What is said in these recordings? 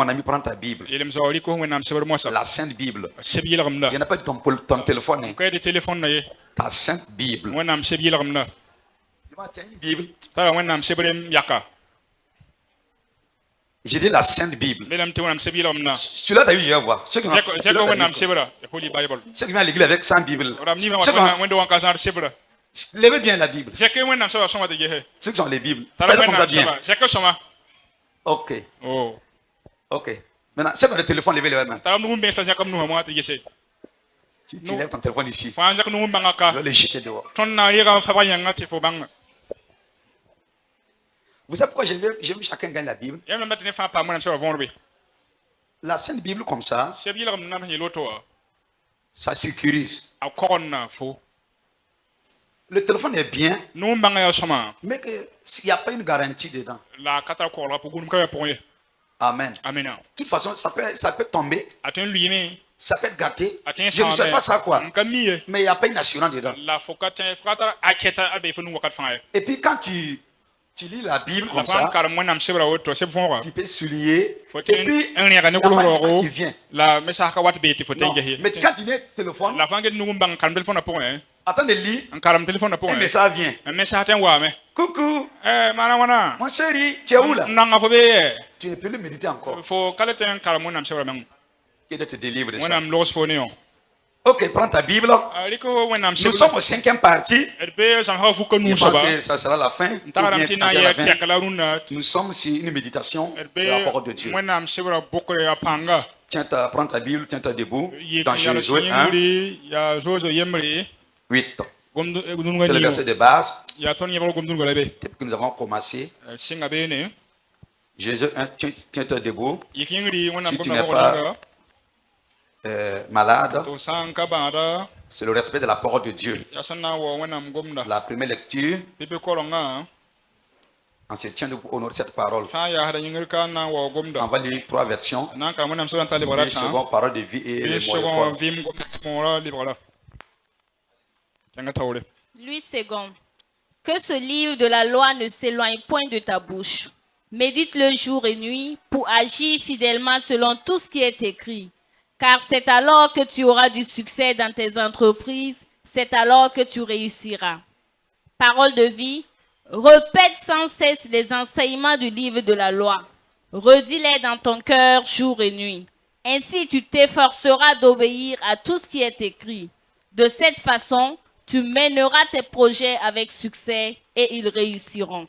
mon ami, prends ta Bible. Yelem zawali ko wẽnnaam sebr moasa. La Sainte Bible. Seb yɩlgemda. Je n'ai pas dit ton téléphone. Hein. Ka de téléphone na ye. Ta Sainte Bible. Wẽnnaam seb yɩlgemda. Tiens une Bible. Tara wẽnnaam sebrem yaka. J'ai dit la Sainte Bible. Belam te wẽnnaam seb yɩlgemda. Celui-là, t'as vu, je vais voir. Ceux qui Zeko wẽnnaam sebra. Holy Bible. viennent à l'église avec 100 Bibles. Ram ni ma wẽndo wan ka zãr sebra. Levez bien la Bible. Zeko wẽnnaam sebra sõma de gehe. Ceux qui ont les Bibles. Tara Faites comme ça wẽnnaam bien. sebra. Zeko sõma. Ok. Oh. Ok. Maintenant, c'est pas le téléphone, levez les mains. Tara nugum ben sa zeko nu mo te gese. Tu lèves ton téléphone ici. Fa zeko nugum banga Je ka. vais les jeter dehors. Ton na yega fa ba yanga te fo banga. Vous savez pourquoi j'aime que chacun gagne la Bible? Yem na ne fa pa mo na sebra vonbe. La Sainte Bible comme ça, Seb yɩlgemda na yeloto. ça sécurise. A kokonna fo. Le téléphone est bien, Nugum banga ya sõma. mais il n'y a pas une garantie dedans. La kata ko la pour gunum ka ya pour ye. Amen. Amen. De toute façon, ça peut tomber, Aten luine. ça peut être gâté. Aten Je ne sais pas ça quoi, Kamie. mais il n'y a pas une assurance dedans. La fokata frata aketa abe fonu wakat fa. Et puis quand tu lis la Bible La comme fam ça, kar mo nam sebra woto seb fonra. tu peux souligner. Faut Et puis, un ya il ne y ko a pas ça ro. qui vient. La mesa ka wat be ti Non. foten gehe. Mais quand tu lis le téléphone, La fange nugum bang kan téléphone pour hein. attends de lire, Un karam téléphone pour un hein. message vient. Un message ten wa me. Coucou, Mana wana. mon chéri, tu es où là? Nanga fo be. Tu ne peux le méditer encore. Fo kala ten karam mo nam sebra men. Qui te délivre de ça. Wonam los fo ne on. Ok, prends ta Bible. Aliko wonam Nous sebra. sommes au 5e partie. Erbe zam ha fu ko nu Je soba. pense que ça sera la fin. Ou Taram bien tina à la ye fin. tekla runa. Nous sommes sur une méditation de la parole de Dieu. Wonam sebra bokre ya panga. Prends ta Bible, tiens-toi debout. Yi Dans ya Josué 1, yemri ya zozo yemri. 8. Gomdu C'est le verset de base. ya ton yebal gomdu ngolabe. Depuis que nous avons commencé. Singa bene. Jésus 1, tiens-toi debout. Yikingri wonam Si tu gomna n'es bokre. Malade, To sanka bada. c'est le respect de la parole de Dieu. Ya sanna wo wonam gomna. La première lecture, Pipe kolonga. on se tient debout pour honorer cette parole. Fa ya hada yingir kana wo gomda. On va lire 3 versions. Nan ka wonam so tali Les barata. secondes paroles de vie et les mots de Second foi. vim mora libra. Kanga tawle. Louis II. Que ce livre de la loi ne s'éloigne point de ta bouche. Médite-le jour et nuit pour agir fidèlement selon tout ce qui est écrit. Car c'est alors que tu auras du succès dans tes entreprises. C'est alors que tu réussiras. Parole de vie. Répète sans cesse les enseignements du livre de la loi. Redis-les dans ton cœur jour et nuit. Ainsi tu t'efforceras d'obéir à tout ce qui est écrit. De cette façon, tu mèneras tes projets avec succès et ils réussiront.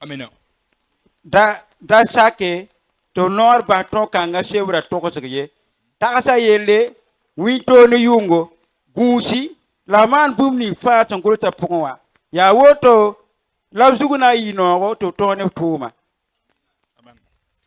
Amen. Da sake to nor ba to kanga sebra to ko sege ta sa yele wi to ne yungo gusi la man bumni fa ton ko ta pongwa ya woto la zuguna yino to ne tuma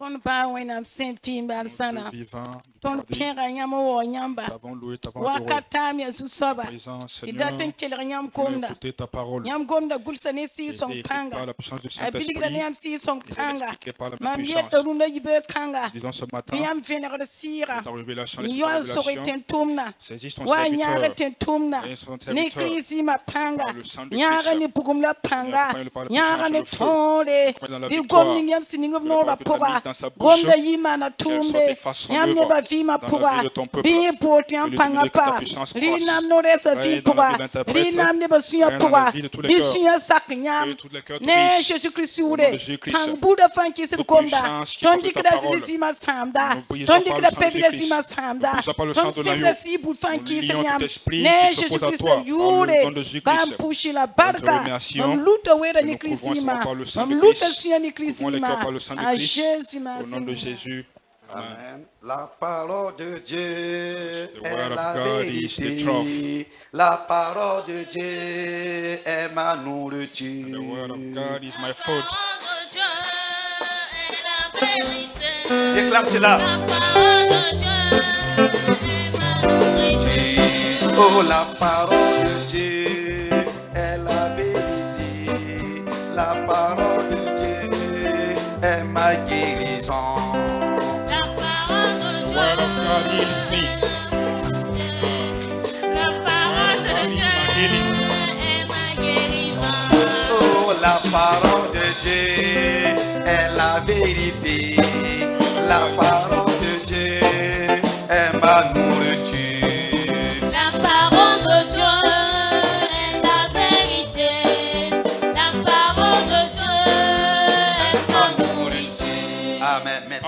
Ton pa wenam sempi mbalsana. Vivant, Ton piera nyama wo nyamba. t'avons loué, t'avons Wakata mi asu soba. présent, Seigneur. Idaten chele nyam Voulons konda. écouter ta parole. Nyam gonda gulsane si J'ai son été écrit par kanga. la puissance du Abiligra Saint-Esprit. nyam si son Je vais kanga. l'expliquer par la même Mam puissance. yeta runda yibe kanga. Disons ce matin, Nyam venera de sira. ta révélation, l'esprit Yo de sore révélation, ten tumna. saisis ton Wa nyara serviteur. ten tumna. Et son Ne serviteur, krisi ma panga. par le sang de Nyara Christ, ni pugum la panga. Seigneur, par la Nyara puissance ni et le feu, fonde. dans la Di victoire, gom ni nyam siningom de no la la parole que tu as poba. mise dans sa bouche, Gonda yima na qu'elle soit tumbe. efface son Nyam œuvre neba vima dans la poba. vie de ton peuple. Bi poti Que am le panga dominer que ta pa. puissance Ri croisse. nam no resa Règne vi dans la poba. vie d'interprète. Ri nam neba suya Règne dans poba. la vie de tous les Bi cœurs. suya sak Que nyam. tous les cœurs te Ne bénissent. Jésus Christ Au nom ure. de Jésus-Christ. Kang Buddha fanki sir Toute konda. puissance qui Tondi porte ta kida parole. sima samda. Nous brisons Tondi par le kida sang de pebida Jésus-Christ. sima samda. Nous brisons par le sang Ton de sibra l'agneau. si bout fanki Nous sir lions nyam. tout esprit Ne qui Jésus s'oppose à Christ toi. Dans le nom de yure. Jésus-Christ. Bam pushi la Nous te barka. remercions. Mam luta wera Nous ni couvrons krisima. par le sang Mam de luta Christ. suya ni Couvrons les cœurs krisima. par le sang de À Christ. Jésus Au nom de ma Jésus. Amen. La parole de Dieu The est word of la God is the vérité. truth. La parole de Dieu est ma nourriture. The word of God is my food. Déclare cela. Oh, la parole de Dieu est la vérité. La parole de Dieu est ma guérison. The word of God heals me. Oh, la parole de Dieu est la vérité. La parole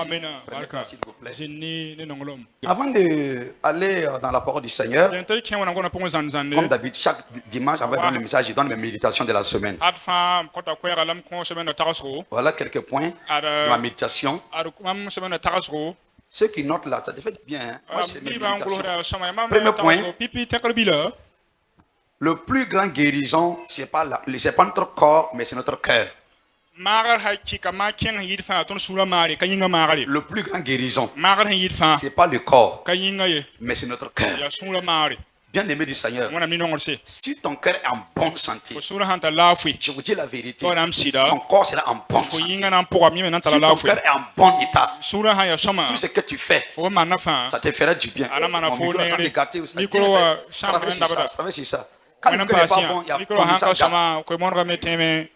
Amen. Prenez Barka. place, s'il vous plaît. Zinni ne nongolom. Avant d'aller dans la parole du Seigneur, Dental kien wana ngona pongo comme zanzande. d'habitude, chaque dimanche, avant de donner le message, je donne mes méditations de la semaine. Adfa kota kwera lam kon semaine tarasro. Voilà quelques points de ma méditation. Ad mam semaine tarasro. Ceux qui notent là, ça te fait bien. Hein? Moi, c'est mes Biba ngolo méditations. da sama mam. Premier point. Pipi tekalbila. Le plus grand guérison, c'est pas notre corps, mais c'est notre cœur. Magar ha chika ma kien yid fa ton sura mari kayinga magari. Le plus grand guérison, Magar yid fa c'est pas le corps, kayinga ye. mais c'est notre cœur. Ya sura mari. Bien-aimé du Seigneur, Wana mi nongolse. si ton cœur est en bonne santé, Fo sura hanta lafi. je vous dis la vérité, Ko nam sida. ton corps sera en bonne Fo santé. yinga nan poa mi nan Si tala ton lafi. cœur est en bon état, Sura ha ya sama. tout ce que tu fais, Fo mana fa. ça te fera du bien. Ala mana Mon fo micro est en train nere. de gâter aussi. Micro wa shamba Travaille sur ndabada. ça, travaille sur ça. Quand le Mwenam cœur n'est pas pasia. bon, il y a Micro comme ça hanga gâte. sama ko mon ga meteme.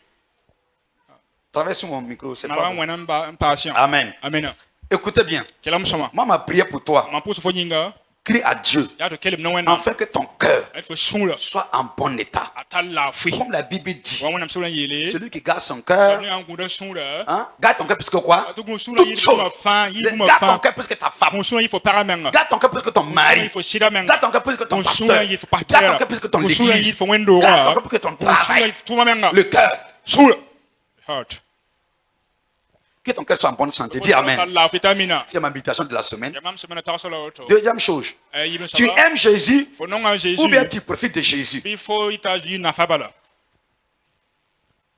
Travaille sur mon micro, c'est pas Mala bon. mwenam ba patient. Amen. Amen. Écoutez bien. Kelam sama. Moi, ma prière pour toi, Ma pousse fo yinga. crie à Dieu, Ya to kelem no wena. afin que ton cœur El fo sura. soit en bon état. Atal lafi. Comme la Bible dit, Wa mwenam sura yele. celui qui garde son cœur, Ni anguda sura. hein, garde ton cœur plus que quoi? Atugu sura Toute yid chose. ma fa, yid ma Garde ton fa. cœur plus que ta femme. Mon sura il faut paramenga. Garde ton cœur plus que ton Sura mari. il faut shira menga. Garde ton cœur plus que ton Mon pasteur. sura il faut Garde ton partir. cœur plus que ton Mon sura il église. faut wendo. Garde ton cœur plus que ton Mon sura travail. il faut tout menga. Le cœur. Sura. Heart. Que ton cœur soit en bonne santé. Dis Amen. La vitamina. C'est ma méditation de la semaine. Ya mam semana tarasala auto. Deuxième chose, Yibe tu saba. aimes Jésus Fo nonga Jésus. ou bien tu profites de Jésus. Before itaji na fabala.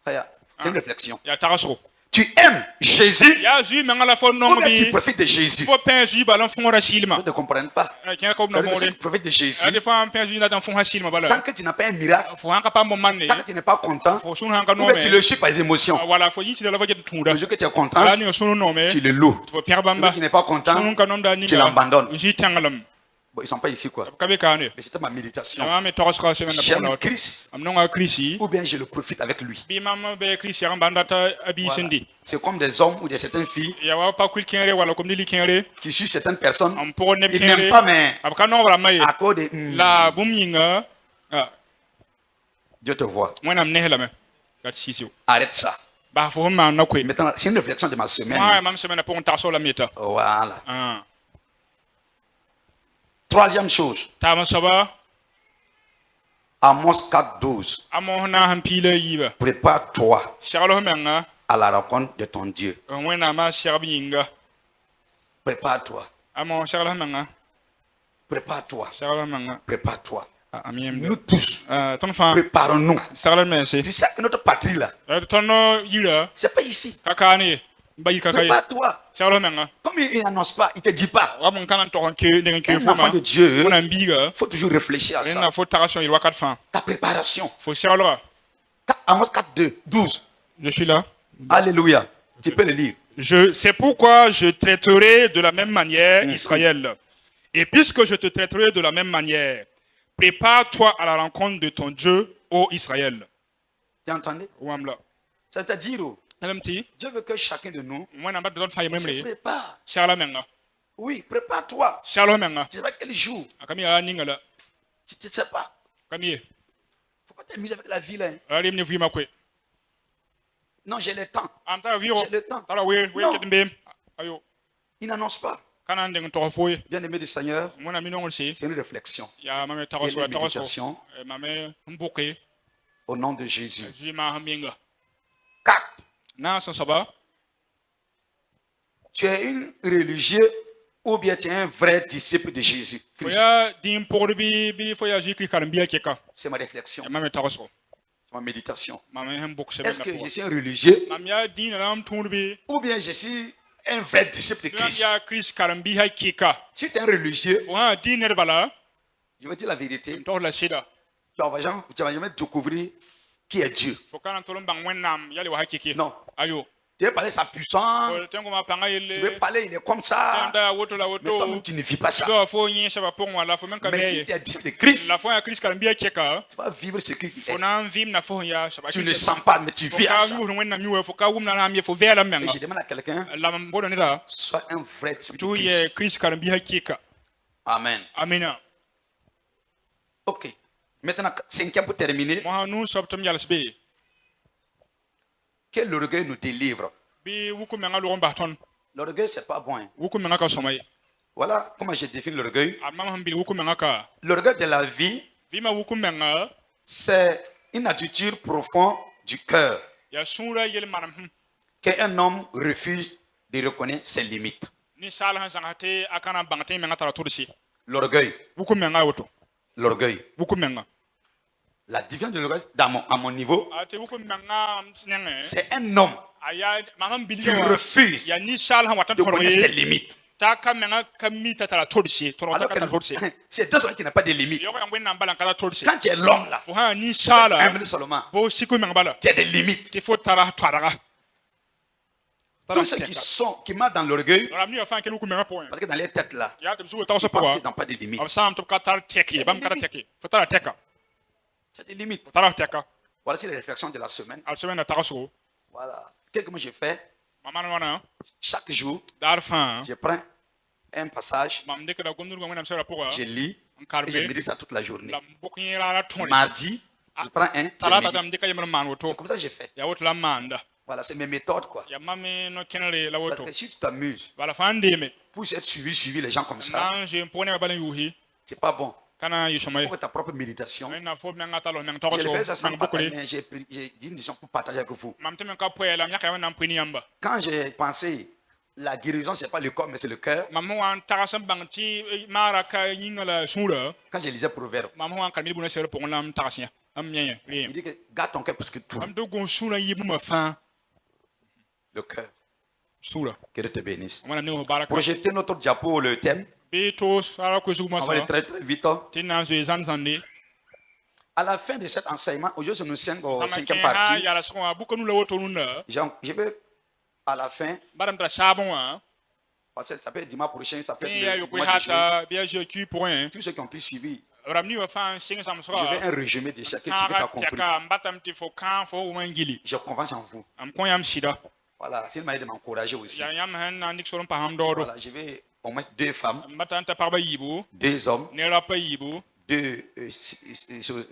Regarde, c'est une réflexion. Ya tarasro. Tu aimes Jésus Ya ju mengala fo ou nonga bien tu bi. profites de Jésus. Fo penji balan fongora Ils shilma. ne comprennent pas. Kien ko na C'est-à-dire que si fongore. tu profites de Ya Jésus, de fa penji na dan fonga shilma bala. tant que tu n'as pas un miracle, Fo hanka pa mo manne. tant que tu n'es pas content, Fo sunu hanka ou no bien tu me. le suis par les émotions. Wala fo yiti de la vaje tunda. Le jour que tu es content, Ala ni sunu no me. tu le loues. Fo pierre Le jour bamba. que tu n'es pas content, Sunu ka nom da ni. tu l'abandonnes. Ji tangalam. Bon, ils ne sont pas ici quoi. Kabe kane. Mais c'était ma méditation. Ya me tarasra semana J'aime pona. Christ Am nonga Chrisi. ou bien je le profite avec lui. Bi mama be Chrisi ya banda ta abi Voilà. sindi. C'est comme des hommes ou des certaines filles Ya wa pa kwil kenre wala kom dili kenre. qui suivent certaines personnes. Am po ne Ils kenre. n'aiment pas, mais Ab ka no wala mai. à cause de La bum yinga. Ah, Dieu te voit. moi nam nehla me. Gat sisio. Arrête ça. Ba fo ma na kwe. Maintenant, c'est une réflexion de ma semaine. Moi mam semana po ta so la meta. Voilà. Ah. Troisième chose, Ta ma saba. Amos 4:12. Amo na hampile yiba. Prépare-toi Charlo menga. à la rencontre de ton Dieu. Wena ma sharbi yinga. Prépare-toi. Amo charlo menga. Prépare-toi. Charlo menga. Prépare-toi. Amiem. Nous tous, Ton fa. préparons-nous. Charlo mense. Tu sais que notre patrie là, Tono yira. c'est pas ici. Kakane. Ba yikakaye. Prépare-toi. Charlo menga. Comme il n'annonce pas, il ne te dit pas. Wa mon kanan to ke de ke Un fo enfant ma. de Dieu, Ona mbiga. il faut toujours réfléchir à ça. Na fo taration il wakat fa. Ta préparation. Fo charlo. Amos 4:12. Je suis là. Alléluia. Tu peux le lire. C'est pourquoi je traiterai de la même manière Israël. Et puisque je te traiterai de la même manière, prépare-toi à la rencontre de ton Dieu, ô Israël. Tu entendais? Ouamla. C'est-à-dire, LMT, Dieu veut que chacun de nous moi n'a pas besoin de faire se même. prépare. Charles Menga. Oui, prépare-toi. Charles Menga. Tu sais pas quel jour. Akami a ningala. Si tu ne sais pas, Kami. il ne faut pas t'amuser avec la vie là. Ali mne vima kwe. Non, j'ai le temps. Am ta viro. J'ai le temps. Tara we Non. ketembe. Ayo. Il n'annonce pas. Kana ndeng to foye. Bien-aimé du Seigneur, Moi na minong si. c'est une réflexion. Ya mame Et taraso une taraso. méditation Mame mboke. au nom de Jésus. Jima haminga. 4. Na san saba. Tu es un religieux ou bien tu es un vrai disciple de Jésus. Christ. Foya dim pour bi foya jikli karambia keka. C'est ma réflexion, Mame taraso. c'est ma méditation. Mame mbok se Est-ce que je suis un religieux Mam ya din ram tunbi. ou bien je suis un vrai disciple de Nam Christ? ya Chris karambi ha keka. Si tu es un religieux, Fo ha din er bala. je vais dire la vérité, To la shida. tu vas jamais découvrir qui est Dieu. Fo kana tolom bang wenam yali wa ha keke. Non. Ayo. Tu veux parler de sa puissance, Fo tengo ma panga tu veux yele. parler, il est comme ça, Anda woto la mais woto. toi-même tu ne vis pas ça. Do fo yin shaba pon wala fo men ka Mais si be. tu es disciple de Christ, La fo ya Chris karambi keka. tu vas vivre ce qu'il Fo fait. na vim na fo ya shaba. Tu ne sens pas, mais tu Fo vis à ka ça. yu wenam yu fo ka wum na mi fo vela Et menga. je demande à quelqu'un, La mbodo ni da. sois un vrai disciple de Tu ye Christ. Chris karambi ha keka. Amen. Amina. Ok. Maintenant, cinquième pour terminer, Mo ha nu sobtum yalsbe. que l'orgueil nous délivre. Bi wuku menga lo baton. L'orgueil, c'est pas bon. Hein. wuku menga ka somai Voilà comment je définis l'orgueil. amma hambil wuku menga ka L'orgueil de la vie, vima wuku menga c'est une attitude profonde du cœur ya sura yel manam qu'un homme refuse de reconnaître ses limites. ni sal han sangate akana bangate menga tara tursi L'orgueil, wuku menga woto l'orgueil. wuku menga La différence de l'orgueil à mon niveau, ate wuku menga snenge c'est un homme aya mamam bilio qui refuse ya ni sal han watan de connaître ses toroye limites. ta ka menga kamita tara tursi toro ta Alors ka tursi que c'est deux hommes qui n'ont pas de limites. yo ka ngwen nambala kala tursi Quand tu es l'homme là, fo ha ni sala humble seulement, bo siku menga bala tu as des limites. ti fo tara twaraga Tous ceux qui marchent dans l'orgueil, ramni yo fan ke wuku menga point parce que dans les têtes là, ya te su ta so ils pensent poa qu'ils n'ont pas de limites. am sam to ka tar teki bam kara teki fo tara teka Tu as des limites. tara teka Voici les réflexions de la semaine. al semaine tara so Voilà. Qu'est-ce que moi je fais? mama wana Chaque jour, dar fan je prends un passage, mam de ka gondur ngwen am sera poa je lis et je médite ça toute la journée. la bokin la ton Mardi, je prends un, je talata médite. dam de ka yemar man woto C'est comme ça que je fais. ya woto la manda Voilà, c'est mes méthodes quoi. ya mame no kenele la Parce woto que si tu t'amuses wala fan de me pour être suivi les gens comme ça, nan je pone ba yuhi c'est pas bon. kana Il yishomay faut que ta propre méditation. na fo menga talo menga Je toro le fais ça so sans mang pas bokole mais j'ai dit une décision pour partager avec vous. mam te men ka poe la nyaka wana mpini yamba Quand j'ai pensé, la guérison, c'est pas le corps, mais c'est le cœur. mam wan tarasam bangti mara ka yinga la sura Quand je lisais Proverbe, mam wan kamil buna sere pon lam tarasia am nyanya il dit que garde ton cœur plus que tout. am do gon sura yibu ma fa Le cœur. sura Que Dieu te bénisse. wana ne ho baraka Projetez notre diapo, le thème. beto sara ko zuguma On va aller sa très très vite. Hein. tinna zo zanzande À la fin de cet enseignement, aujourd'hui nous sommes au sama cinquième ken ha partie. yara so bukanu la woto nuna Je vais à la fin, baram tra sabon wa parce que ça peut être dimanche prochain, ça peut ni ya être yo le ko mois de juin. hata bia je ki point Tous ceux qui ont pu suivre, ramni wa fa sing sam so je vais un résumé de chacun ce que tu as compris. ka mbatam ti fo kan fo wangili J'ai confiance en vous. am kon yam sida Voilà, c'est une manière de m'encourager aussi. ya yam han na nik so pa ham do do Voilà, je vais au moins 2 femmes, mbatan ta parba yibu 2 hommes, ne la pa yibu 2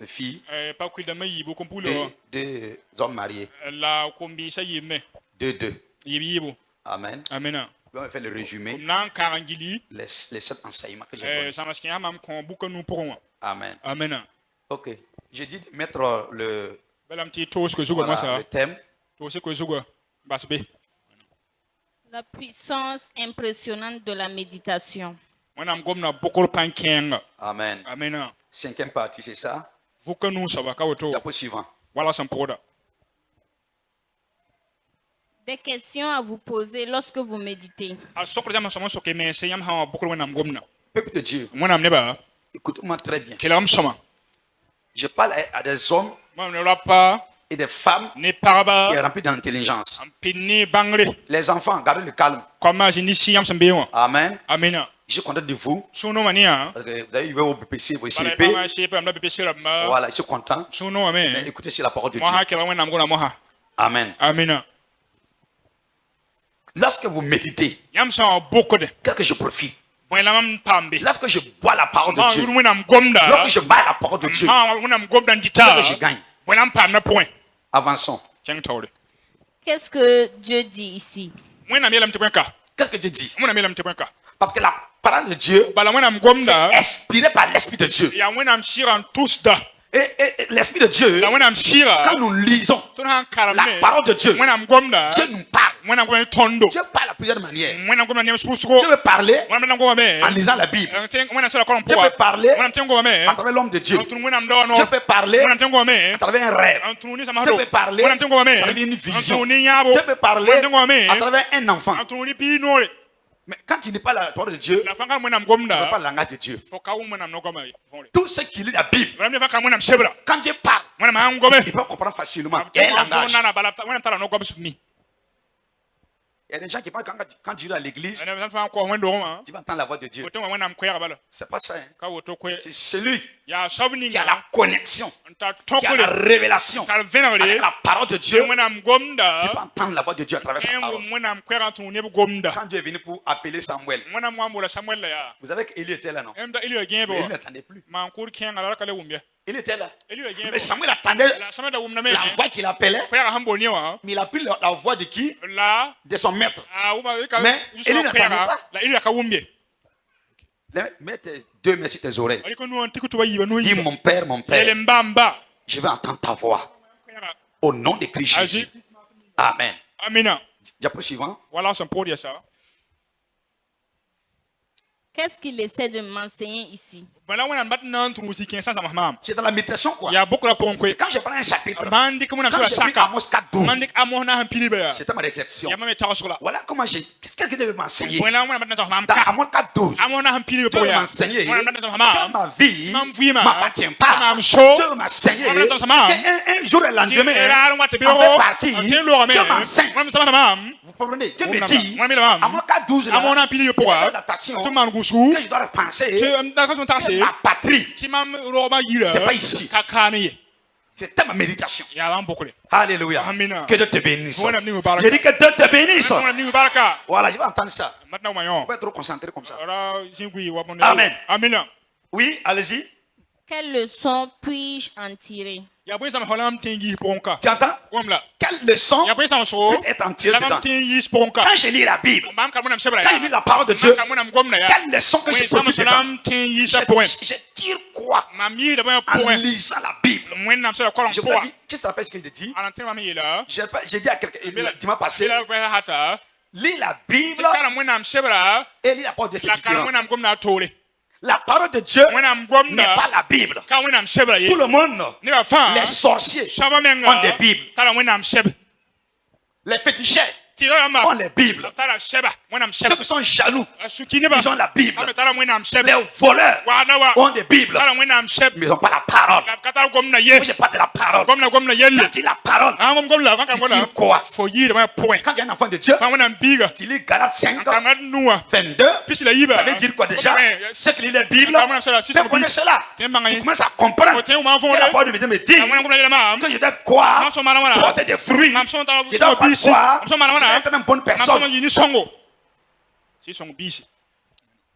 filles, pa ku da mayibu ko pulo 2 hommes mariés, la ko mbi sa yimme 2. yibu Amen. amena On va faire le résumé, nan karangili les 7 enseignements que j'ai donnés. sama skin ham ko bukanu pour Amen. amena Ok. J'ai dit de mettre belam ti to ko zugo voilà, masa le thème. to se ko zugo basbe La puissance impressionnante de la méditation. wanam gomna bokor pankenga Amen. amena 5e partie, c'est ça. vukanu saba ka woto Diapo suivant. wala sam poda Des questions à vous poser lorsque vous méditez. a sokro jam sama soke me se yam ha bokor wanam gomna Peuple de Dieu, wanam ne ba écoutez-moi très bien. kelam sama Je parle à des hommes wanam ne rapa et des femmes ne qui paraba sont remplis d'intelligence. am pinni bangre Les enfants, gardez le calme. comme jini si yam sambe wa Amen. amena Je suis content de vous. suno mania Parce que vous avez eu vos BPC, vos bala CP. pa se pa am la bebe sira ma Voilà, je suis content. suno Mais ame écoutez, c'est la parole de mo ha Dieu. kela wanam gona mo ha Amen. amena Lorsque vous méditez, yam sa bokode qu'est-ce que je profite? wala mam pambe Lorsque je bois la parole de ma Dieu, yuru wanam gomda lorsque je bois la parole de Dieu, ma wanam gomda ndita qu'est-ce que je gagne? wala pam na point Avançons. cheng tawde Qu'est-ce que Dieu dit ici? wanam yelam te kwenka Qu'est-ce que Dieu dit? wanam yelam te kwenka Parce que la parole de Dieu, bala wanam c'est gomda inspiré par l'Esprit de Dieu. ya wanam shiran tous da Et l'Esprit de Dieu, la wanam shira quand nous lisons ton han karame la parole de Dieu, wanam gomda Dieu nous parle. wanam gomda tondo Dieu parle à plusieurs manières. wanam gomda nem susuko Dieu veut parler wanam gomda me en lisant la Bible. wanam sala koron Dieu poa peut parler wanam tengo me à travers l'homme de Dieu. antun wanam do no Dieu peut parler wanam tengo me à travers un rêve. antun ni sama Dieu do peut parler wanam tengo me à travers une vision. antun ni nyabo Dieu peut parler wanam tengo me à travers un enfant. antun ni pinore Mais quand tu n'es pas la parole de Dieu, la fanga wanam tu ne gomda pas le langage de Dieu. foka wanam no gomda Tout ce qui lit la Bible, wanam ne fanga wanam shebra quand Dieu parle, wanam han gome il peut comprendre facilement. Il y a un langage. wanam tara no gomda sumi Il y a des gens qui pensent que quand tu vas à l'église, wanam fanga ko wendo ma tu vas entendre la voix de Dieu. foto wanam ko ya bala C'est pas ça. Hein. ka woto ko C'est celui ya sabni qui a la connexion, ta qui a la tokole révélation ta avec venale la parole de Dieu. wanam Tu gomda peux entendre la voix de Dieu à travers sa en parole. wanam ko ya tunu ne gomda Quand Dieu est venu pour appeler Samuel, wanam wambola samuel la ya vous savez qu'Élie était là, non? emda ilio Mais gebe il wa n'attendait plus. man kur ken ala kale wumbe Il était là. Eli le gien Mais Samuel attendait la sama da wumna me la voix qu'il appelait. ko ya hambo ni wa Mais il a pris la voix de qui? la De son maître. wuma ka Mais Eli n'attendait pas. la ili ka wumbe Mets tes deux mains sur tes oreilles. ali ko nu tiku to wa yiba no Dis yiba mon père, ele mbamba je vais entendre ta voix. Au nom de Christ Jésus. aji Amen. amina Diapo suivant. voilà son pour dire ça Qu'est-ce qu'il essaie de m'enseigner ici? bana wana batna ntru musiki sans mahmam C'est dans la méditation quoi. ya beaucoup la pour quoi Quand je prends un chapitre, mandi ko na quand so j'ai pris saka Amos 4:12, mandi amona han piliba c'était ma réflexion. ya mame ta sur la Voilà comment j'ai. Qu'est-ce que devait m'enseigner? bana wana batna mahmam Dans ka Amos 4:12, amona han piliba Dieu pour veut ya m'enseigner wana batna que mahmam ma vie Mam vima, m'appartient pas. mam so, Dieu veut m'enseigner mam sa sama. qu'un jour et le lendemain, era wa te on biro fait partie. tiens lo Dieu m'enseigne. mam sama mam Vous comprenez? Dieu me Mon dit, ami, mon ami, Amos 4:12, amona piliba pour il y a ya une adaptation tu man gusu que je dois repenser. tu da ka son Que taxi ma patrie, ti mam roba yira c'est pas ici. ka kani C'était ma méditation. ya lan bokule Alléluia. Amen. Que Dieu te bénisse. Bon ami mubarak Je dis que Dieu te bénisse. bon ami mubaraka Voilà, je vais entendre ça. maintenant On mayon va être trop concentré comme ça. ara jingui wa mon Amen. amina Oui, allez-y. Quelle leçon puis-je en tirer? ya bo sam holam tengi ponka Tu entends? wamla Quelle leçon ya bo sam so peut être en tirée la dedans? mam tengi ponka Quand je lis la Bible, mam ka monam sebra quand je lis la parole de Dieu, ka monam gomna ya quelle leçon que je profite dedans? salam tengi sa point Je tire quoi mami da ba en point lisant la Bible? mwen nam sera kolon Je vous point ai dit, qu'est-ce que ça s'appelle ce que je dis? ala tema mi la J'ai dit à quelqu'un le dimanche passé, la ba hata lis la Bible kala mwen nam sebra et lis la parole de Dieu, la c'est kala différent. mwen nam gomna tole La parole de Dieu mwen nam n'est gomna pas la Bible. ka mwen nam sebra ye Tout le monde, ne ba fa les sorciers shaba menga ont des Bibles. kala mwen nam sebra Les féticheurs tira ma ont les Bibles. tara seba mwen nam Ceux sebra qui sont jaloux, asukini ba ils ont la Bible. ame tara mwen nam sebra Les voleurs wa na wa ont des Bibles, tara mwen nam sebra mais ils n'ont pas la parole. ka tara gomna ye Moi, j'ai pas de la parole. gomna yelle Quand tu lis la parole, an gomna fa ka tu gomna tires quoi? fo yi da ba point Quand tu es un enfant de Dieu, fa mwen nam biga tu lis Galates 5, ka ngat nuwa 22. pisi la yiba Ça veut dire quoi déjà? Ceux qui lisent la Bible, tu connais cela. Tu commences à comprendre que la parole de Dieu me dit que je dois croire, porter des fruits, je dois pas croire, je dois être une bonne personne.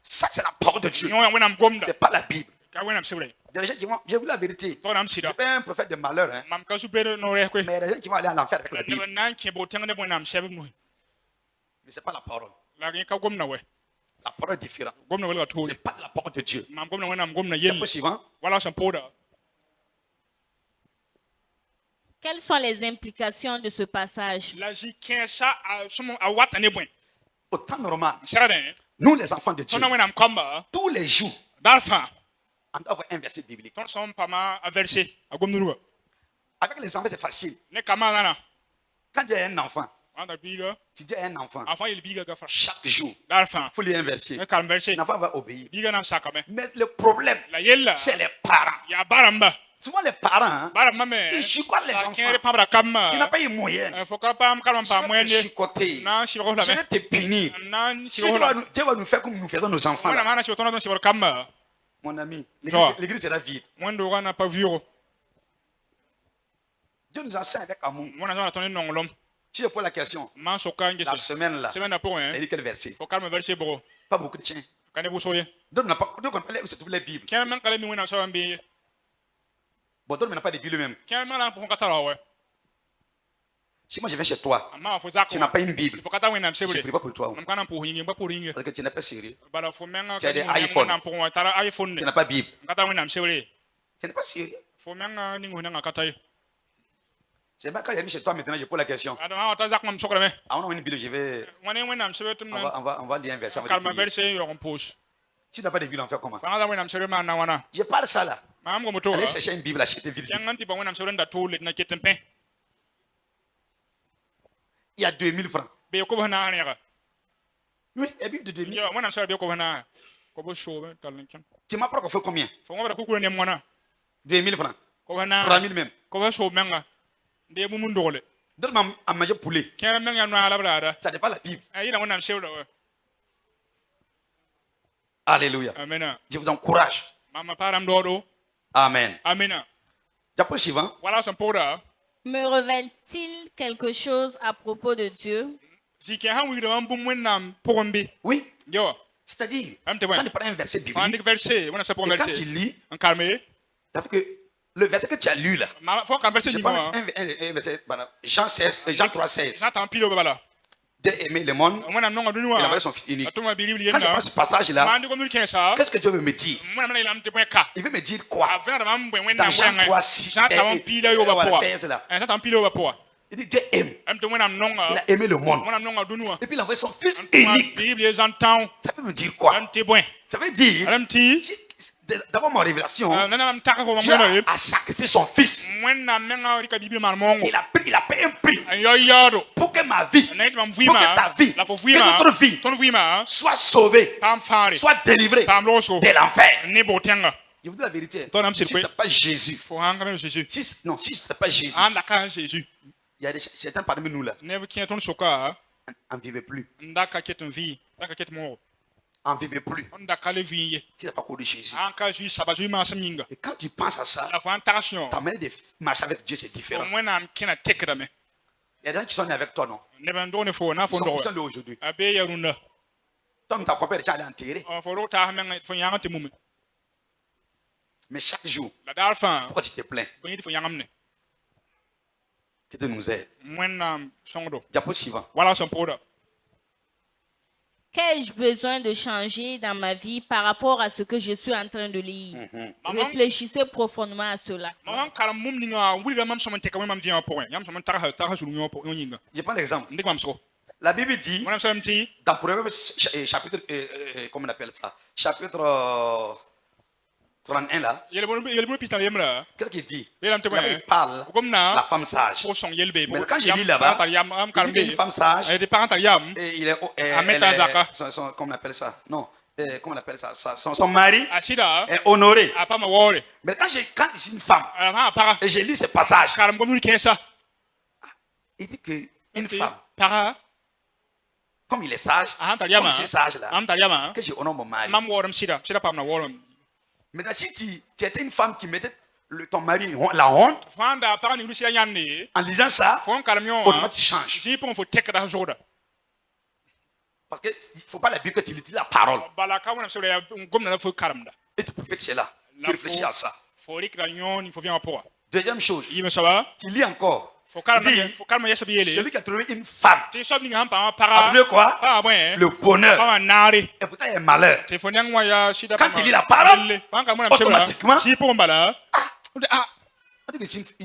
Ça, c'est la parole de Dieu. C'est pas la Bible. Il y a des gens qui vont, j'ai vu la vérité. Je suis pas un prophète de malheur, hein, mais il y a des gens qui vont aller en enfer avec la Bible. Mais c'est pas la parole. La parole est différente. C'est pas de la parole de Dieu. Le suivant. Quelles sont les implications de ce passage? Au temps normal, nous les enfants de Dieu, tous les jours, on doit avoir un verset biblique. Avec les enfants, c'est facile. Quand tu as un enfant, tu dis à un enfant, chaque jour, il faut lire un verset. L'enfant va obéir. Mais le problème, c'est les parents. Souvent, les parents, ils chicotent les enfants. Tu n'as pas eu moyen. Je vais te chicoter. Je vais te punir. Si Dieu va nous faire comme nous faisons nos enfants. Là. Mon ami, l'église sera vide. Dieu nous enseigne avec amour. Si je pose la question, la semaine là, c'est dit quel verset? Pas beaucoup de chiens. D'autres n'ont pas où se trouve les Bibles. Bon, d'autres n'ont pas de Bible même. Si moi je viens chez toi, tu n'as pas une Bible. Je ne prie pas pour toi. Parce que tu n'es pas sérieux. Tu as des iPhones. Tu n'as pas de Bible. Tu n'es pas sérieux. C'est même quand je viens chez toi maintenant, je pose la question. Ah, on a une Bible, je vais. On va lire un verset. Si tu n'as pas de Bible, on fait comment? Je parle ça là. Allez chercher une Bible, acheter vite. Il y a 2000 francs. Oui, la Bible de 2000. Tu m'as pas fait combien? 2000 francs. 3000 même. Donne-moi à manger poulet. Ça n'est pas la Bible. Alléluia. Je vous encourage. Amen. Diapo suivant. Me révèle-t-il quelque chose à propos de Dieu? Oui. C'est-à-dire, quand tu prends un verset biblique, et quand tu lis, ça fait que Le verset que tu as lu là. Je parle un verset, Jean 3, 16. Dieu aimait le monde, il a envoyé son fils unique. Quand je prends ce passage-là, qu'est-ce que Dieu veut me dire? Il veut me dire quoi? Dans Jean 3, 16 là. Il dit Dieu aime. Il a aimé le monde. Et puis il a envoyé son fils unique. Ça peut me dire quoi? Ça veut dire, d'abord ma révélation, Dieu a sacrifié son fils. Il a payé un prix pour que ma vie, pour que ta vie, que notre vie soit sauvée, soit délivrée de l'enfer. Je vous dis la vérité. Si ce n'était pas Jésus, si ce n'était pas Jésus, il y a certains parmi nous là, on ne vivait plus. On ne vivait plus. Si ce n'est pas connu Jésus. Et quand tu penses à ça, ta manière de marcher avec Dieu, c'est différent. Il y a des gens qui sont nés avec toi, non? Ils sont là aujourd'hui. Toi, tu as compris déjà aller enterrer. Mais chaque jour, pourquoi tu te plains? Que Dieu nous aide. Diapo suivant. Qu'ai-je besoin de changer dans ma vie par rapport à ce que je suis en train de lire? Réfléchissez profondément à cela. Je prends l'exemple. La Bible dit, dans Proverbe chapitre, comment on appelle ça? Chapitre 31 là. Qu'est-ce qu'il dit? Il parle la femme sage. Mais quand je lis là-bas, il dit une femme sage, et il est, comment on appelle ça? Non. Comment on appelle ça? Son mari est honoré. Mais quand c'est une femme, et je lis ce passage, il dit qu'une femme, comme il est sage, comme je suis sage là, que je honore mon mari. Maintenant, si tu étais une femme qui mettait ton mari la honte, en lisant ça, autrement tu changes. Parce qu'il ne faut pas la Bible que tu utilises la parole. Et tu prophètes cela. Tu réfléchis à ça. Deuxième chose, tu lis encore. Celui qui a trouvé une femme a trouvé quoi? Le bonheur. Et pourtant il y a un malheur. Quand tu lis la parole, automatiquement, il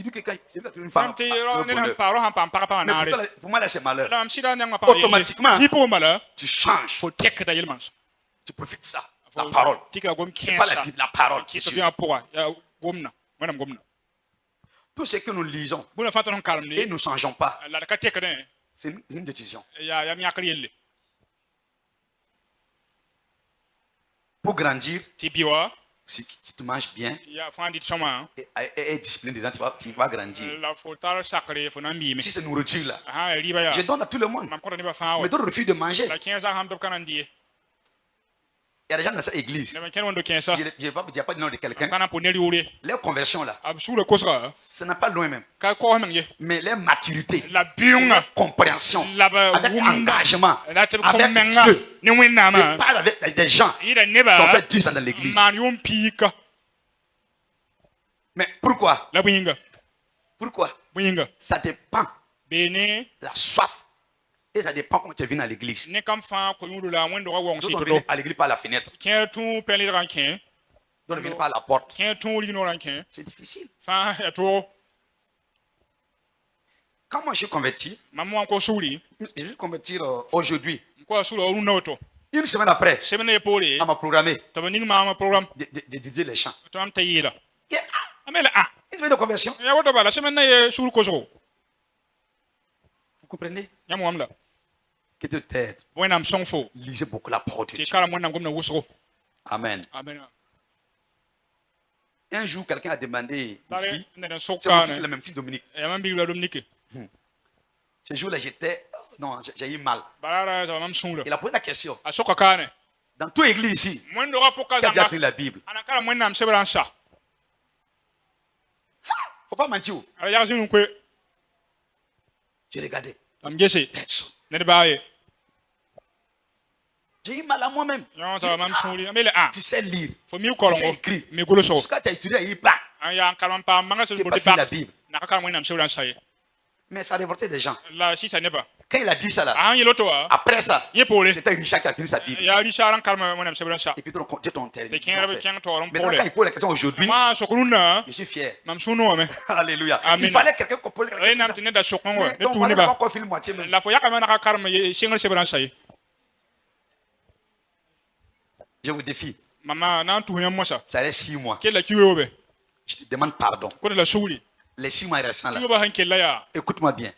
dit que quand tu as trouvé une femme, mais pour moi là c'est malheur. Automatiquement, tu changes. Tu profites de ça. La parole. C'est pas la Bible, la parole. Tout ce que nous lisons et nous ne changeons pas, c'est une décision. Pour grandir, si tu manges bien et discipliné dedans, tu vas grandir. Si c'est nourriture là, je donne à tout le monde. Mais d'autres refusent de manger. Il y a des gens dans cette église. Je ne vais pas dire pas le nom de quelqu'un. Leur conversion là, ce n'est pas loin même. Mais leur maturité, leur compréhension, avec engagement, avec Dieu, ils parlent avec des gens qui ont fait 10 ans dans l'église. Mais pourquoi? Pourquoi? Ça dépend de la soif. Et ça dépend quand tu viens à l'église. D'autres viennent à l'église par la fenêtre. D'autres viennent par la porte. C'est difficile. Quand moi je suis converti, je vais convertir aujourd'hui. Une semaine après, on m'a programmé de dédier les chants. Une semaine de conversion. Vous comprenez? Que Dieu t'aide. Lisez beaucoup la parole de Dieu. Amen. Un jour, quelqu'un a demandé ici, c'est mon fils, le même fils Dominique. Ce jour-là, j'ai eu mal. Il a posé la question. Dans toute église ici, qui a déjà fait la Bible? Il ne faut pas mentir. J'ai regardé. Personne. J'ai eu mal à moi-même. Tu sais lire. Tu sais écrire. Quand tu as étudié, il part. Tu n'as pas fini la Bible. Mais ça a révolté des gens. Quand il a dit ça là, après ça, c'était Richard qui a fini sa Bible. Et puis Dieu t'a interdit. Maintenant, quand il pose la question aujourd'hui, je suis fier. Alléluia. Il fallait quelqu'un qui pose la question. Mais ton voisin n'a pas encore fini moitié même. Je vous défie. Ça reste 6 mois. Je te demande pardon. Les 6 mois restants là. Écoute-moi bien.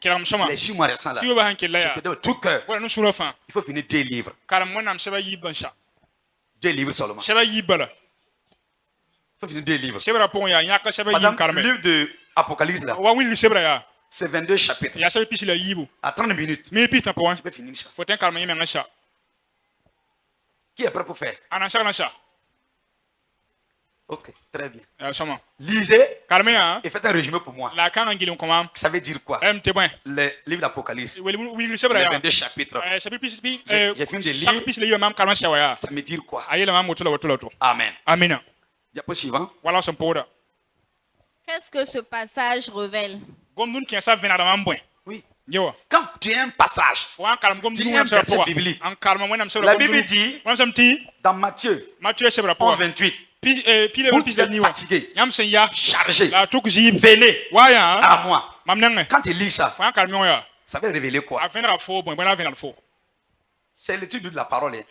Les 6 mois restants là. Je te donne tout cœur. Il faut finir 2 livres. 2 livres seulement. Il faut finir 2 livres. Madame, le livre de Apocalypse là, c'est 22 chapitres. À 30 minutes, tu peux finir ça. Qui est prêt pour faire? Ok, très bien. Lisez et faites un résumé pour moi. Ça veut dire quoi? Le livre d'Apocalypse, les 22 chapitres. J'ai fini de lire. Ça veut dire quoi? Amen. Diapo suivant. Qu'est-ce que ce passage révèle? Oui. Quand tu as un passage, tu as un verset biblique. La Bible dit dans Matthieu 11, 28. Vous qui êtes fatigué, chargé, venez à moi. Quand tu lis ça, ça veut révéler quoi? C'est l'étude de la parole.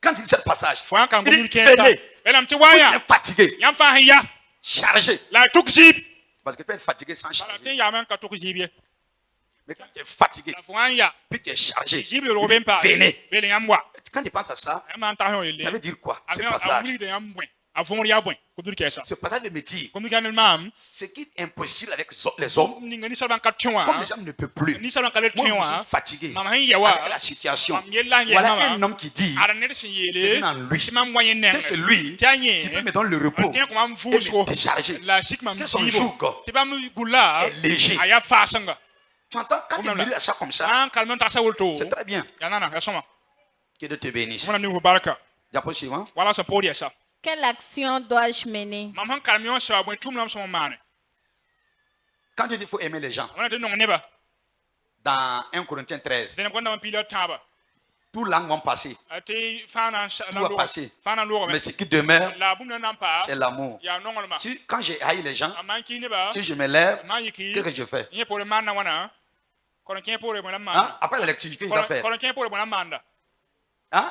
Quand il dit ce passage, il dit venez. Vous êtes fatigué, chargé. Parce que tu peux être fatigué sans charger. Mais quand tu es fatigué, puis tu es chargé, venez. Quand tu penses à ça, ça veut dire quoi? Ce passage. Ce passage me dit ce qui est impossible avec les hommes, comme les gens ne peuvent plus. Moi, je suis fatigué avec la situation. Voilà un homme qui dit c'est en lui. Que c'est lui qui peut me donner le repos et me décharger. Que son joug est léger. Tu entends quand tu lis ça comme ça, c'est très bien. Que Dieu te bénisse. Diapo suivant. Quelle action dois-je mener? Quand Dieu dit qu'il faut aimer les gens, dans 1 Corinthiens 13, toutes langues vont passer. Tout va passer. Mais ce qui demeure, c'est l'amour. Quand j'ai haï les gens, si je me lève, qu'est-ce que je fais? Hein? Après la lecture, qu'est-ce que je dois faire? Hein?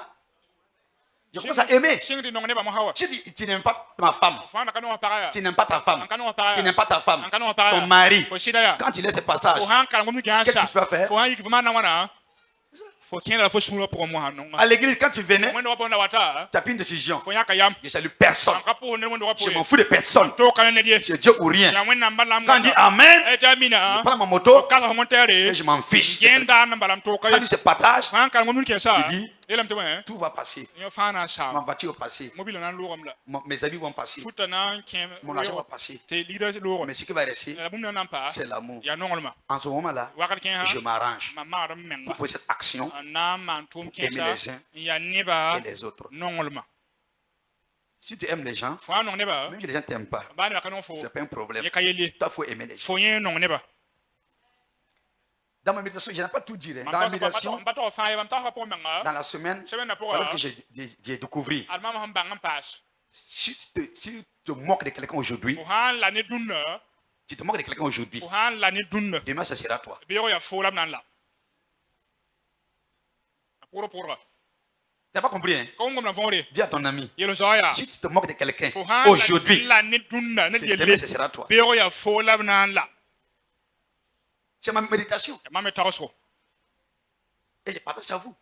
Je commence à aimer. Si tu n'aimes pas ma femme, tu n'aimes pas ta femme, tu n'aimes pas ta femme, ton mari, quand tu laisses ce passage, qu'est-ce que tu vas faire? À l'église, quand tu venais, tu as pris une décision. Je salue personne. Je m'en fous de personne. C'est Dieu ou rien. Quand on dit Amen, je prends ma moto et je m'en fiche. Quand tu se partages, tu dis tout va passer. Ma voiture va passer. Mes amis vont passer. Mon argent va passer. Mais ce qui va rester, c'est l'amour. En ce moment-là, je m'arrange pour poser cette action pour aimer les uns et les autres. Si tu aimes les gens, même si les gens ne t'aiment pas, ce n'est pas un problème. Toi, il faut aimer les gens. Dans ma méditation, je n'ai pas tout dit. Dans la méditation, dans la semaine, voilà ce que j'ai découvert. Si tu te moques de quelqu'un aujourd'hui, tu te moques de quelqu'un aujourd'hui, demain, ça sera toi. Tu n'as pas compris, hein? Dis à ton ami, si tu te moques de quelqu'un aujourd'hui, demain, ce sera toi. C'est ma méditation. Et je partage à vous.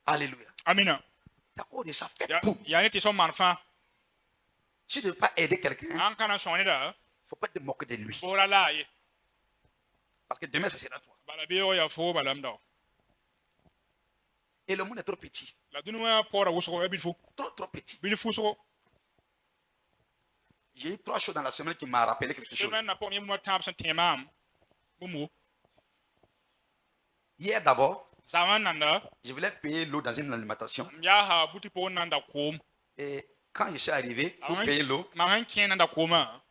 Alléluia. Amen. Ça cause de ça. Faites tout. Si tu ne veux pas aider quelqu'un, il ne faut pas te moquer de lui. Parce que demain, ce sera toi. Et le monde est trop petit. Trop petit. J'ai eu 3 choses dans la semaine qui m'ont rappelé quelque chose. Hier d'abord, je voulais payer l'eau dans une alimentation. Et quand je suis arrivé pour payer l'eau,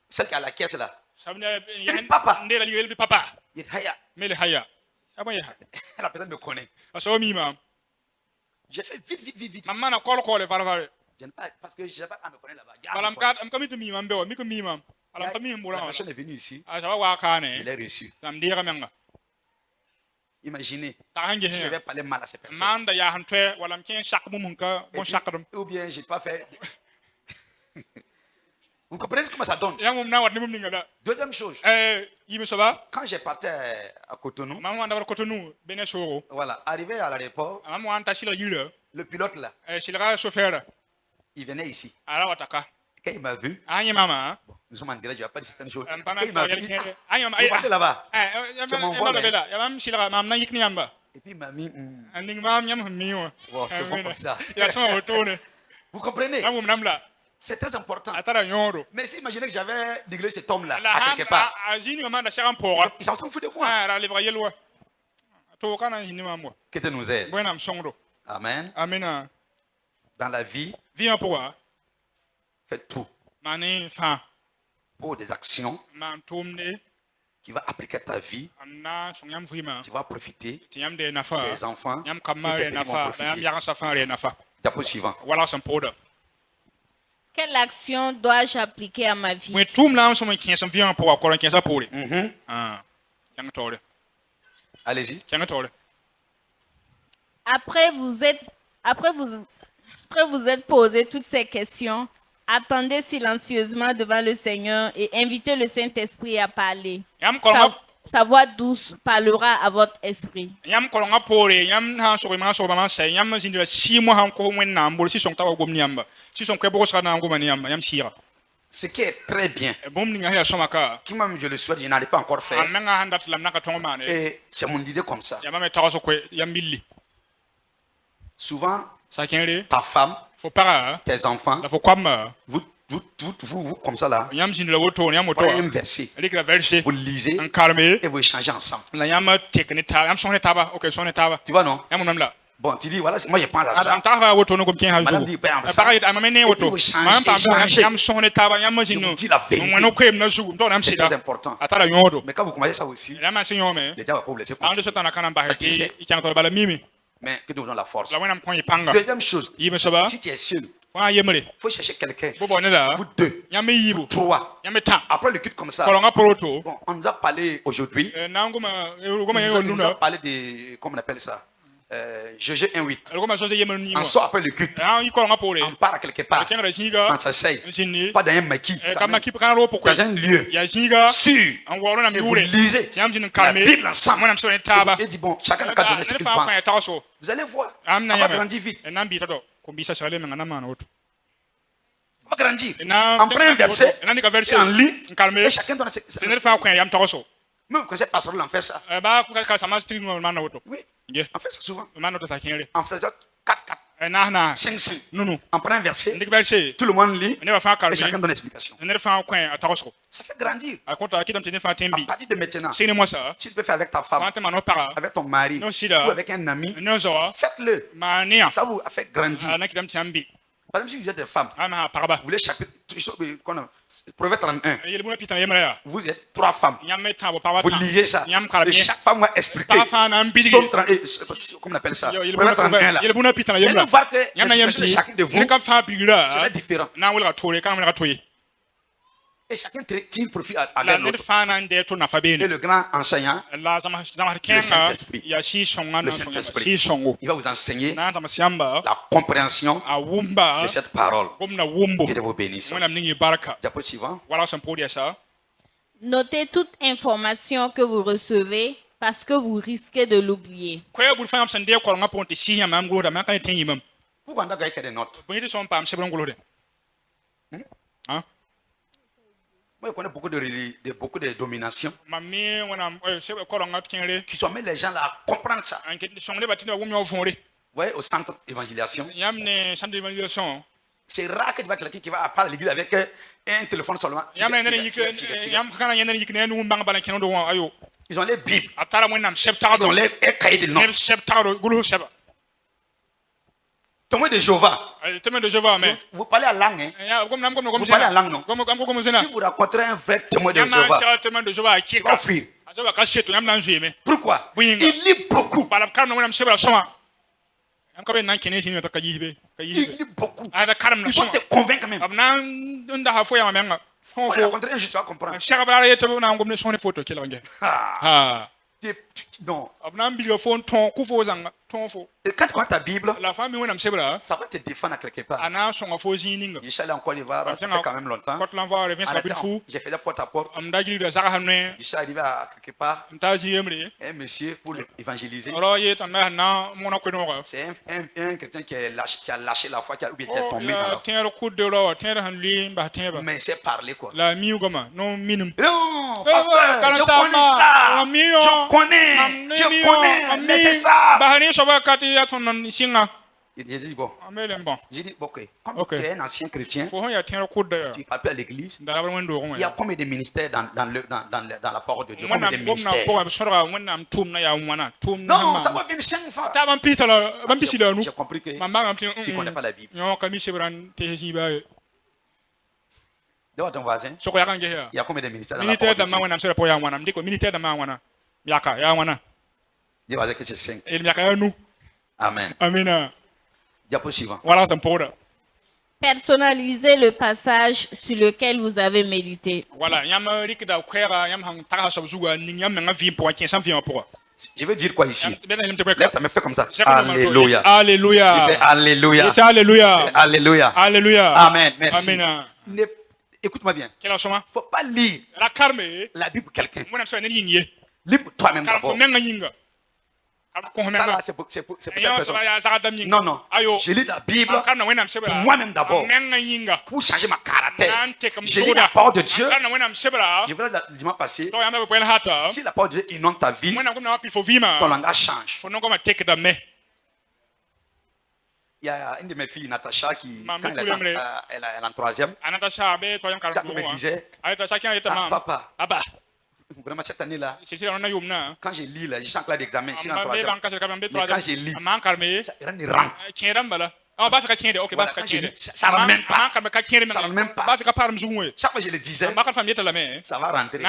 celle qui a la caisse là, il dit papa. Il dit Haya. La personne me connaît. J'ai fait vite. Je n'ai pas, parce que je n'ai pas à me connaître là-bas. La personne est venue ici. Il est reçu. Imaginez, je vais parler mal à ces personnes. Ou bien je n'ai pas fait. Vous comprenez comment ça donne? Deuxième chose, quand j'ai parti à Cotonou, voilà, arrivé à l'aéroport, le pilote là, il venait ici. Quand il m'a vu, bon, nous sommes en direct, je ne vais pas dire certaines choses. Quand il m'a vu, vous partez là-bas. C'est mon vol. Et puis il m'a mis. Wow, c'est bon comme ça. Vous comprenez? C'est très important. Mais si imaginez que j'avais déglé cet homme-là à quelque part, il s'en fout de moi. Que Dieu nous aide. Amen. Dans la vie, faites tout pour des actions qui vont appliquer ta vie. Tu vas profiter. Tes enfants et tes petits vont profiter. Diapo suivant. Quelle action dois-je appliquer à ma vie? Allez-y. Après vous êtes posé toutes ces questions, attendez silencieusement devant le Seigneur et invitez le Saint-Esprit à parler. Sa voix douce parlera à votre esprit. Ce qui est très bien, qui même je le souhaite, je n'arrive pas encore faire. Et c'est mon idée comme ça. Souvent, ta femme, tes enfants, vous comme ça là, vous prenez un verset, vous lisez et vous échangez ensemble. Tu vois non? Bon, tu dis, voilà, moi je pense à ça. Madame dit, ben, ça. Et puis vous échangez. Je vous dis la vérité. C'est très important. Mais quand vous commencez ça aussi, les gens ne vont pas vous laisser continuer. Mais que nous donnons la force. Deuxième chose, si tu es seul, il faut chercher quelqu'un. Vous deux, vous trois. Après le culte comme ça, bon, on nous a parlé aujourd'hui. On nous a parlé de, comment on appelle ça? GG 1.8. On sort après le culte. On part à quelque part. On s'essaye. Pas dans un maquis. Dans un lieu sûr. Et vous lisez la Bible ensemble. Et dit bon, chacun n'a qu'à donner ce qu'il pense. Vous allez voir. On va grandir vite. On va grandir. On prend un verset. Et on lit. Et chacun donne ce qu'il pense. Même quand c'est pasteur, on fait ça. Oui, on fait ça souvent. On fait ça 4-4, 5-5. On prend un verset, tout le monde lit, et chacun donne l'explication. Ça fait grandir. À partir de maintenant, si tu peux faire avec ta femme, avec ton mari, ou avec un ami, faites-le. Ça vous fait grandir. Par exemple, si vous êtes des femmes, vous voulez chapitre, Proverbe 31, vous êtes 3 femmes, vous lisez ça, et chaque femme va expliquer, comment on appelle ça, Proverbe 31 là, et nous voir que l'expression de chacun de vous serait différent. Et chacun tire profit avec l'autre. Et le grand enseignant, le Saint-Esprit, il va vous enseigner la compréhension de cette parole. Que Dieu vous bénisse. Diapo suivant. Notez toute information que vous recevez parce que vous risquez de l'oublier. Pourquoi on doit gagner des notes? Moi, je connais beaucoup de dominations qui sont mis les gens là à comprendre ça. Vous voyez, au centre d'évangélisation, c'est rare que tu vois quelqu'un qui va parler à l'église avec un téléphone seulement. Ils ont les Bibles, ils ont les cahiers de notes. Témoin de Jéhovah. Témoin de Jéhovah, amen. Vous parlez à langue, hein? Vous parlez à langue, non? Si vous rencontrez un vrai témoin de Jéhovah, tu vas fuir. Pourquoi? Il lit beaucoup. Il lit beaucoup. Il faut te convaincre même. Faut rencontrer un jour, tu vas comprendre. Non. Et quand tu prends ta Bible, ça va te défendre à quelque part. Je suis allé en Côte d'Ivoire, ça fait quand même longtemps. J'ai fait des porte à porte. Je suis arrivé à quelque part. Un monsieur pour évangéliser. C'est un chrétien qui a lâché la foi, qui est tombé dans la foi. Mais il sait parler quoi. Non, pasteur, je connais ça. Je connais, mais c'est ça. J'ai dit bon. J'ai dit ok. Comme tu es un ancien chrétien, tu appelles à l'église. Il y a combien de ministères dans la parole de Dieu? Combien de ministères? Non, ça va venir 5 fois. J'ai compris que tu ne connais pas la Bible. Dis-moi ton voisin. Il y a combien de ministères dans la parole de Dieu? Dis-moi que c'est 5. Amen. Diapo suivant. Personnalisez le passage sur lequel vous avez médité. Je veux dire quoi ici? Lève ta main, fais comme ça. Alléluia. Alléluia. Tu fais Alléluia. Alléluia. Alléluia. Alléluia. Amen. Merci. Amen. Écoute-moi bien. Il ne faut pas lire la Bible pour quelqu'un. Lis pour toi-même d'abord. Ça là, c'est pour cette personne. Non, non. Je lis la Bible pour moi-même d'abord. Pour changer ma caractère. Je lis la parole de Dieu. Je vais le dimanche passé. Si la parole de Dieu inonde ta vie, ton langage change. Il y a une de mes filles, Natacha, qui, quand elle est en troisième, chaque me disait, papa, vraiment cette année-là, quand je lis, là, je sens que là d'examen, je suis en troisième, mais quand je lis, ça rentre. Voilà, quand je lis, ça ne ramène pas. Ça ne ramène pas. Chaque fois que je le disais, ça va rentrer.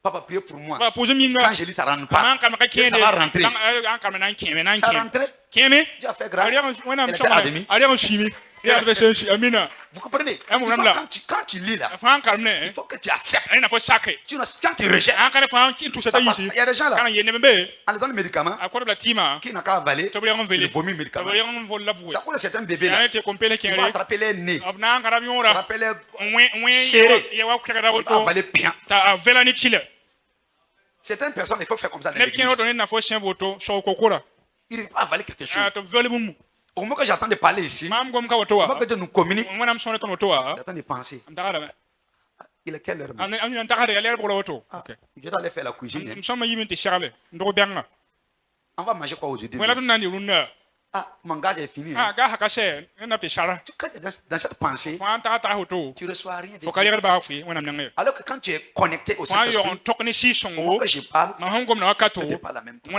Papa, priez pour moi. Quand je lis, ça ne rentre pas. Et ça va rentrer. Ça rentre. Dieu a fait grâce. Elle était à demi. Vous comprenez? Quand tu lis là, il faut que tu acceptes. Quand tu rejettes, il y a des gens là, on leur donne le médicament, qui n'a qu'à avaler, il vomit le médicament. Ça cause certains bébés là, ils vont attraper les nez, attraper les chérés, ils vont avaler bien. Certaines personnes, il faut faire comme ça dans l'église. Il ne peut pas avaler quelque chose. Au moment que j'attends de parler ici, au moment que Dieu nous communique, j'attends de penser. Il est quelle heure? Je dois aller faire la cuisine. On va manger quoi aujourd'hui? Mon gars, j'ai fini. Dans cette pensée, tu ne reçois rien de Dieu. Alors que quand tu es connecté au Saint-Esprit, au moment que je parle, je ne parle en même temps.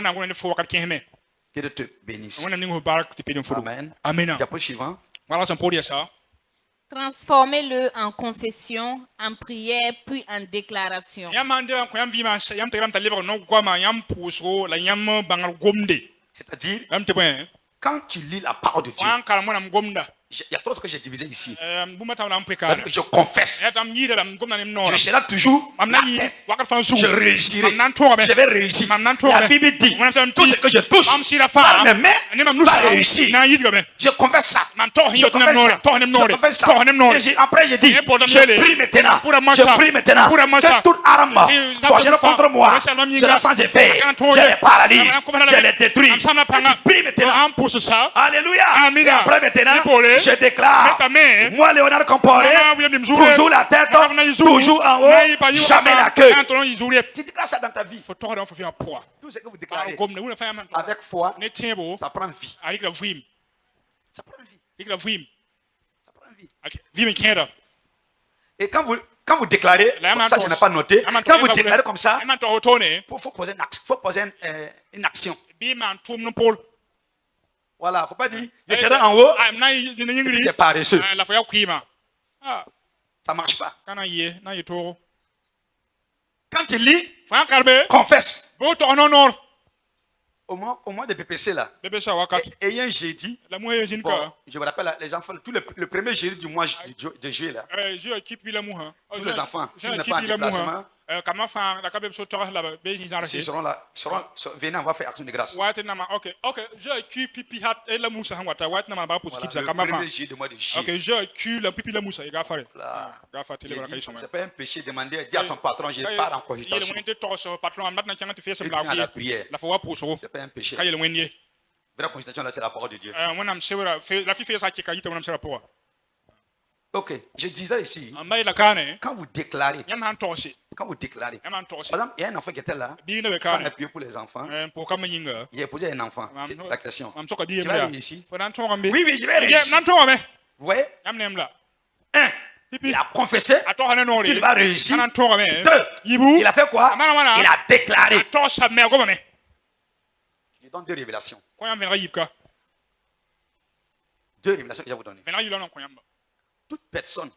Que Dieu te bénisse. Amen. Diapo suivant. Transformez-le en confession, en prière, puis en déclaration. C'est-à-dire, quand tu lis la parole de Dieu, il y a trop ce que j'ai divisé ici. Je confesse. Je serai toujours la tête. Je réussirai. Je vais réussir. La Bible dit, tout ce que je touche par mes mains va réussir. Je confesse ça. Je confesse ça. Et après je dis, je prie maintenant. Je prie maintenant que toute arme forgée contre moi sera sans effet. Je les paralyse. Je les détruis. Et je prie maintenant. Alléluia. Et après maintenant, je déclare, moi Léonard Comporé, toujours la tête, toujours en haut, jamais la queue. Tu déclares ça dans ta vie. Tout ce que vous déclarez avec foi, ça prend vie. Ça prend vie. Ça prend vie. Et quand vous déclarez, ça je n'ai pas noté, quand vous déclarez comme ça, il faut poser une action. Voilà, faut pas dire, je serai en haut, tu es paresseux. Ça marche pas. Quand tu lis, confesse. Au mois de PPC là, ayant un jeudi, bon, je me rappelle, les enfants, le premier jeudi du mois de juillet là, tous les enfants, s'ils ne sont pas en déplacement, s'ils seront là, venez, on va faire action de grâce. Voilà, le premier jeudi du mois de juillet. C'est pas un péché de demander, dis à ton patron, je pars en cogitation. Et à la prière. C'est pas un péché. La consultation là, c'est la parole de Dieu. Ok, je disais ici, quand vous déclarez, par exemple, il y a un enfant qui était là, quand on a prié pour les enfants, il a posé un enfant la question. Tu vas réussir? Oui, oui, je vais réussir. Vous voyez? Un, il a confessé qu'il va réussir. Deux, il a fait quoi? Il a déclaré. Je donne deux révélations. Deux révélations que je vais vous donner. Toute personne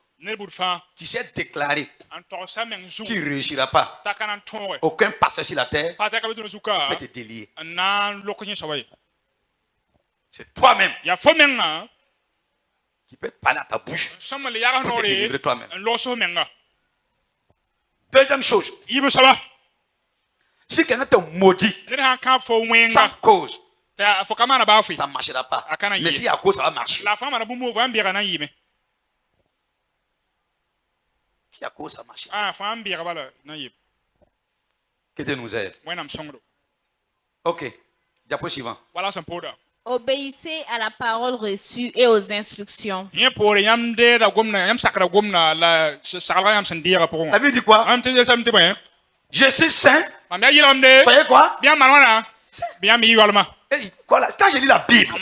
qui s'est déclaré qui ne réussira pas, aucun pasteur sur la terre peut te délier. C'est toi-même qui peut parler à ta bouche pour te délivrer toi-même. Deuxième chose, si quelqu'un te maudit sans cause, ça ne marchera pas. Mais si à cause, ça va marcher. Qui à cause, ça marche. Que Dieu nous aide. Ok, diapo suivant. Obéissez à la parole reçue et aux instructions. La Bible dit quoi? Je suis saint. Soyez quoi? Quand je lis la Bible, pour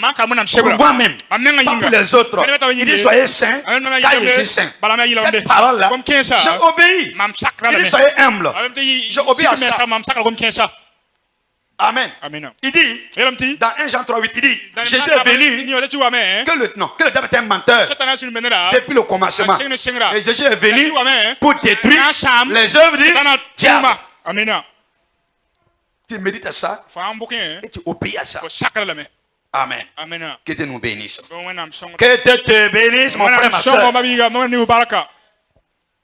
moi-même, pas pour les autres, il dit soyez saints, car je suis saint. Cette parole-là, j'obéis. Il dit soyez humble. J'obéis à ça. Amen. Il dit, dans 1 Jean 3:8, il dit, Jésus est venu, que le diable est un menteur depuis le commencement. Et Jésus est venu pour détruire les œuvres du diable. Amen. Tu médites à ça et tu obéis à ça. Amen. Que Dieu nous bénisse. Que Dieu te bénisse, mon frère, ma soeur.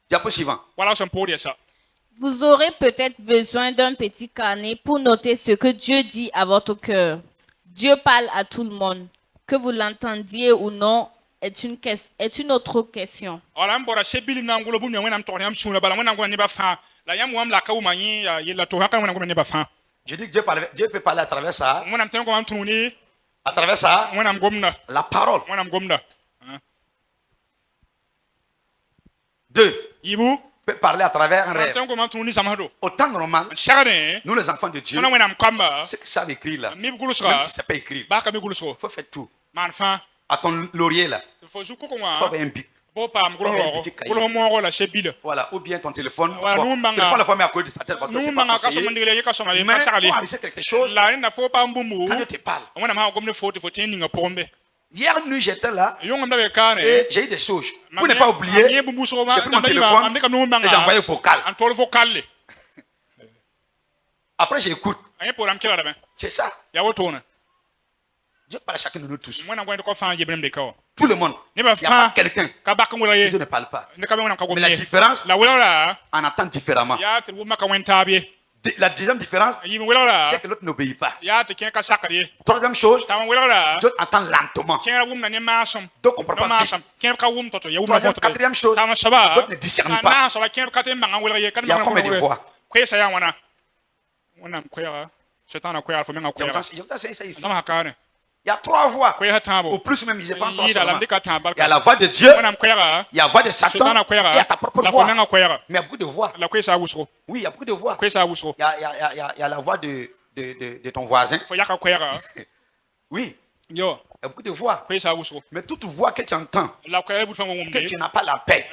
Diapo suivant. Vous aurez peut-être besoin d'un petit carnet pour noter ce que Dieu dit à votre cœur. Dieu parle à tout le monde. Que vous l'entendiez ou non est une autre question. Je dis que Dieu peut parler à travers ça. À travers ça, la parole. Deux, peut parler à travers un rêve. Au temps normal, nous les enfants de Dieu, ceux qui savent écrire là, même si ça ne peut pas écrire, il faut faire tout. À ton laurier là, il faut avoir un bic. Voilà, ou bien ton téléphone. Bon, téléphone la fois met à côté de sa tête parce que c'est pas conseillé. Mais il faut aviser quelque chose quand Dieu te parle. Hier nuit j'étais là et j'ai eu des choses. Pour ne pas oublier, j'ai pris mon téléphone et j'ai envoyé vocal. Après j'écoute. C'est ça. Dieu parle à chacun de nous tous. Tout le monde. Il n'y a pas quelqu'un qui Dieu ne parle pas. Mais la différence, on entend différemment. La deuxième différence, c'est que l'autre n'obéit pas. Troisième chose, Dieu entend lentement. Donc on ne comprend pas vite. Troisième, quatrième chose, l'autre ne discerne pas. Il y a combien de voix? Il y a trois voix. Ou plus même, je pense trois seulement. Il y a la voix de Dieu, il y a la voix de Satan, et il y a ta propre voix. Mais il y a beaucoup de voix. Oui, il y a beaucoup de voix. Il y a la voix de ton voisin. Oui. Il y a beaucoup de voix. Mais toute voix que tu entends, que tu n'as pas la paix,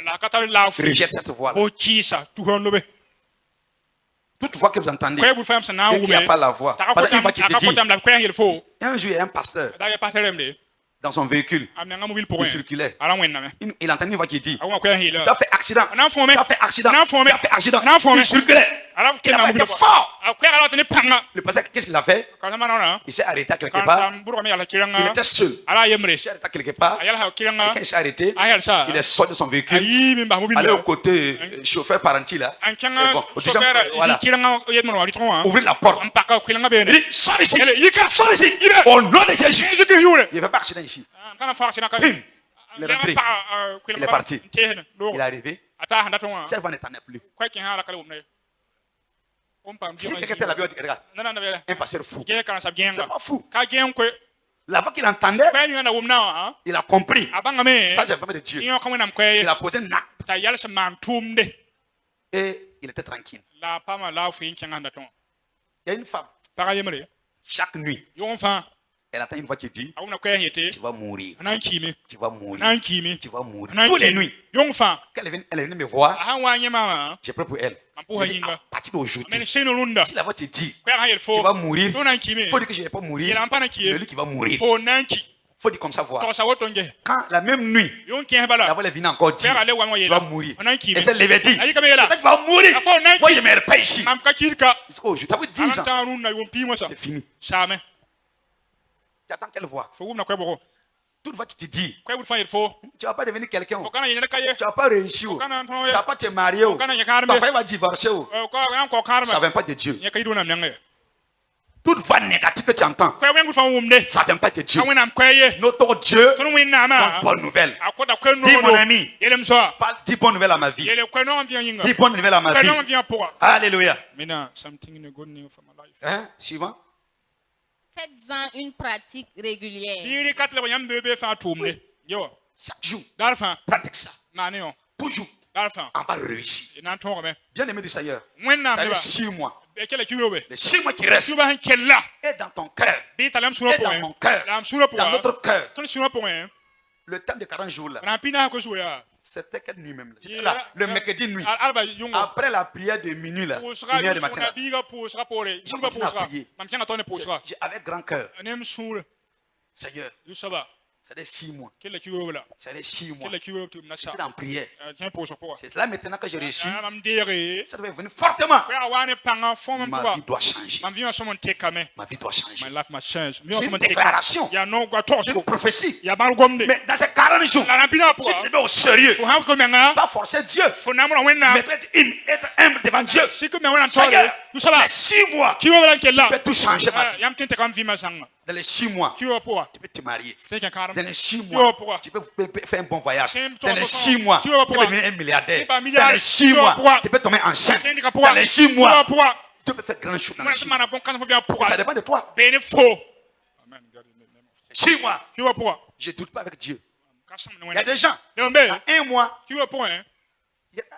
rejette cette voix-là. Toute fois que vous entendez et qu'il n'y a pas la voix, parce qu'il va qui te dit, un jour il y a un pasteur dans son véhicule, il circulait. Il entendait une voix qui dit, tu as fait accident, tu as fait accident, tu as fait accident, il circulait. Il a été fort. Le pasteur, qu'est-ce qu'il a fait? Il s'est arrêté quelque part. Il était seul. Il s'est arrêté quelque part. Et quand il s'est arrêté, il est sorti de son véhicule. Allé au côté chauffeur parentil là. Bon, voilà. Ouvrir la porte. Il dit, sors ici. Sors ici. Au nom de Jésus. Il n'y avait pas d'accident ici. Il est rentré. Il est parti. Il est arrivé. Cette voix n'entendait plus. Si quelqu'un était là-bas, regarde, un pasteur fou. C'est pas fou. La voix qu'il entendait, il a compris. Ça, c'est vraiment de Dieu. Il a posé un acte. Et il était tranquille. Il y a une femme. Chaque nuit, elle entend une voix qui dit, tu vas mourir. Tu vas mourir. Tu vas mourir. Toutes les nuits. Quand elle est venue me voir, j'ai pris pour elle. À partir d'aujourd'hui, si la voix te dit, tu vas mourir, il faut dire que je ne vais pas mourir. C'est lui qui va mourir. Il faut dire comme ça voir. Quand la même nuit, la voix est venue encore dire, tu vas mourir. Et c'est levé dit, tu vas mourir. Moi je ne meurs pas ici. Oh, je t'avais 10 ans. C'est fini. Tu attends qu'elle voit. Toute voix qui te dit, tu ne vas pas devenir quelqu'un. Tu ne vas pas réussir. Tu ne vas pas te marier. Ta femme va divorcer. Ça ne vient pas de Dieu. Toute voix négative que tu entends, ça ne vient pas de Dieu. Notre Dieu donne bonne nouvelle. Dis mon ami, dis bonne nouvelle à ma vie. Dis bonne nouvelle à ma vie. Alléluia. Hein? Suivant. Faites-en une pratique régulière. Chaque jour, pratique ça. Toujours, on va réussir. Bien aimé du Seigneur, ça fait 6 mois. Les 6 mois qui restent, et dans ton cœur, et dans mon cœur, dans notre cœur, le temps de 40 jours là, c'était quelle nuit même? C'était là, le mercredi nuit. Après la prière de minuit là, 1h du matin là, je continue à prier. Avec grand cœur. Seigneur, ça fait 6 mois. Ça fait 6 mois. J'étais en prière. C'est là maintenant que j'ai reçu. Ça devait venir fortement. Ma vie doit changer. Ma vie doit changer. C'est une déclaration. C'est une prophétie. Mais dans ces 40 jours, si tu te mets au sérieux, pas forcer Dieu, mais être humble devant Dieu. Seigneur, les 6 mois, tu peux tout changer ma vie. Dans les 6 mois, tu peux te marier. Dans les 6 mois, tu peux faire un bon voyage. Dans les 6 mois, tu peux devenir un milliardaire. Dans les 6 mois, tu peux tomber enceinte. Dans les 6 mois, tu peux faire grand chose dans les 6 mois. Ça dépend de toi. 6 mois, je ne doute pas avec Dieu. Il y a des gens, dans 1 mois,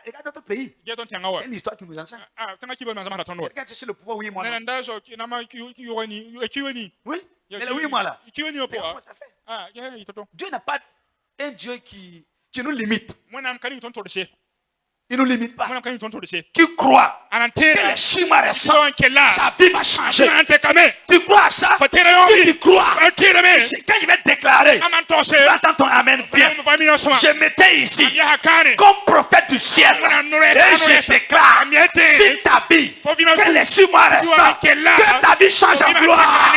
regarde notre pays. Il y a une histoire qui nous enseigne. Regarde chercher le pouvoir, oui, moi. Oui, mais le oui, moi là. Dieu n'a pas un Dieu qui nous limite. Il ne nous limite pas. Tu crois que les 6 mois récents, sa vie va changer. Tu crois à ça? Si tu crois, quand je vais déclarer, tu vas entendre ton amen bien. Je m'étais ici comme prophète du ciel. Et je déclare, si ta vie, que les 6 mois récents, que ta vie change en gloire.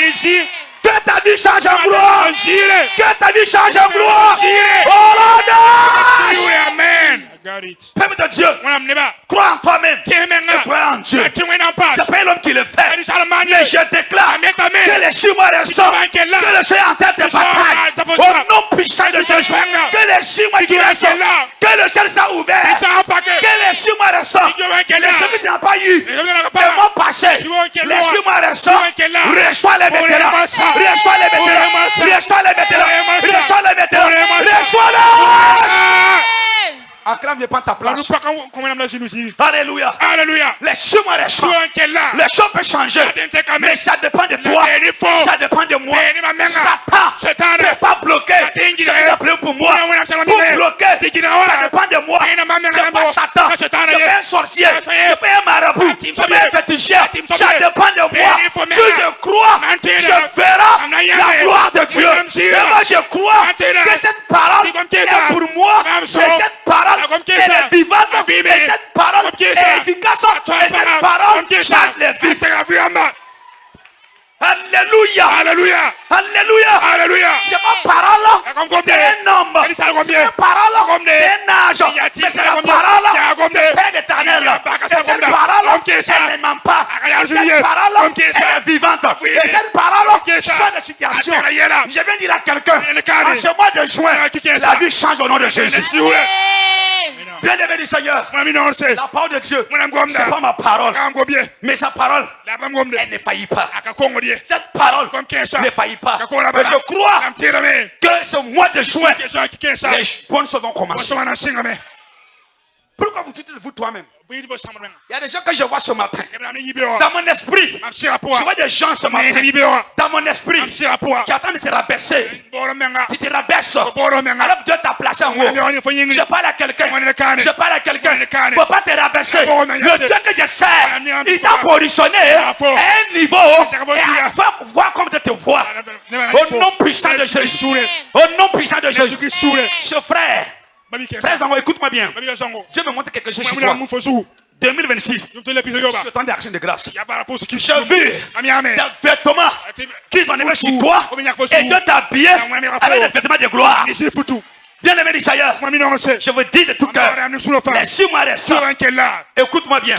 Que ta vie change en gloire. Que ta vie change en gloire. Oh là là. Peuple de Dieu, crois en toi-même et crois en Dieu. C'est pas l'homme qui le fait. Mais je déclare que les 6 mois récents, que le Seigneur en tête de bataille, au nom puissant de Jésus, que les 6 mois qui restent, que le ciel soit ouvert, que les 6 mois récents, les ceux qui n'ont pas eu le mois passé, les 6 mois récents, reçois les vétérans, reçois les vétérans, reçois les vétérans, reçois les vétérans, reçois les. Acclame, prends ta place. Alléluia. Alléluia. Les chemins, les champs. Les champs peuvent changer. Mais ça dépend de toi. Ça dépend de moi. Satan ne peut pas bloquer ce qu'il a prévu pour moi. Pour bloquer, ça dépend de moi. Je suis pas Satan. Je suis pas un sorcier. Je suis pas un marabout. Je suis pas un féticheur. Ça dépend de moi. Si je crois, je verrai la gloire de Dieu. Et moi, je crois que cette parole est pour moi. Et cette parole est vivante. Et cette parole est efficace. Et cette parole change les vies. Alléluia. Alléluia. Alléluia. Alléluia. C'est ma parole d'un homme. C'est ma parole d'un âge. Mais c'est la parole du Père éternel. Et cette parole, elle ne ment pas. Cette parole, elle est vivante. Et cette parole change de situation. Je viens dire à quelqu'un, en ce mois de juin, la vie change au nom de Jésus. Bien-aimé du Seigneur, la parole de Dieu, c'est pas ma parole, mais sa parole, elle ne faillit pas. Cette parole ne faillit pas. Mais je crois que ce mois de juin, les bonnes choses vont commencer. Pourquoi vous dites de vous toi-même? Il y a des gens que je vois ce matin. Dans mon esprit, je vois des gens ce matin. Dans mon esprit, qui attendent de se rabaisser. Tu te rabaisses. Alors que Dieu t'a placé en haut. Je parle à quelqu'un. Je parle à quelqu'un. Il ne faut pas te rabaisser. Le Dieu que je sers, il t'a positionné à un niveau. Et il faut voir comme tu te vois. Au nom puissant de Jésus. Au nom puissant de Jésus. Ce frère. Frère Zango, écoute-moi bien. Dieu me montre quelque chose sur toi. 2026, c'est le temps d'action de grâce. J'ai vu des vêtements qui sont arrivés sur toi et Dieu t'a habillé avec des vêtements de gloire. Bien-aimé du Seigneur, je vous dis de tout cœur, les 6 mois récents, écoute-moi bien,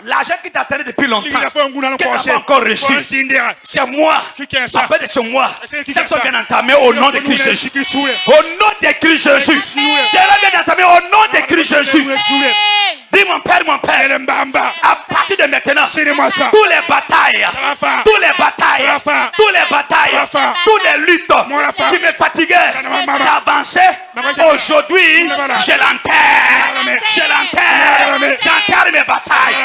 l'argent qui t'attendait depuis longtemps, qui n'a pas encore reçu, c'est moi, après de ce mois, ça sera bien entamé au nom de Christ Jésus. Au nom de Christ Jésus, sera bien entamé au nom de Christ Jésus. Dis mon père, à partir de maintenant, tous les batailles, toutes les luttes qui me fatiguaient d'avancer, aujourd'hui, je l'enterre. J'enterre mes batailles.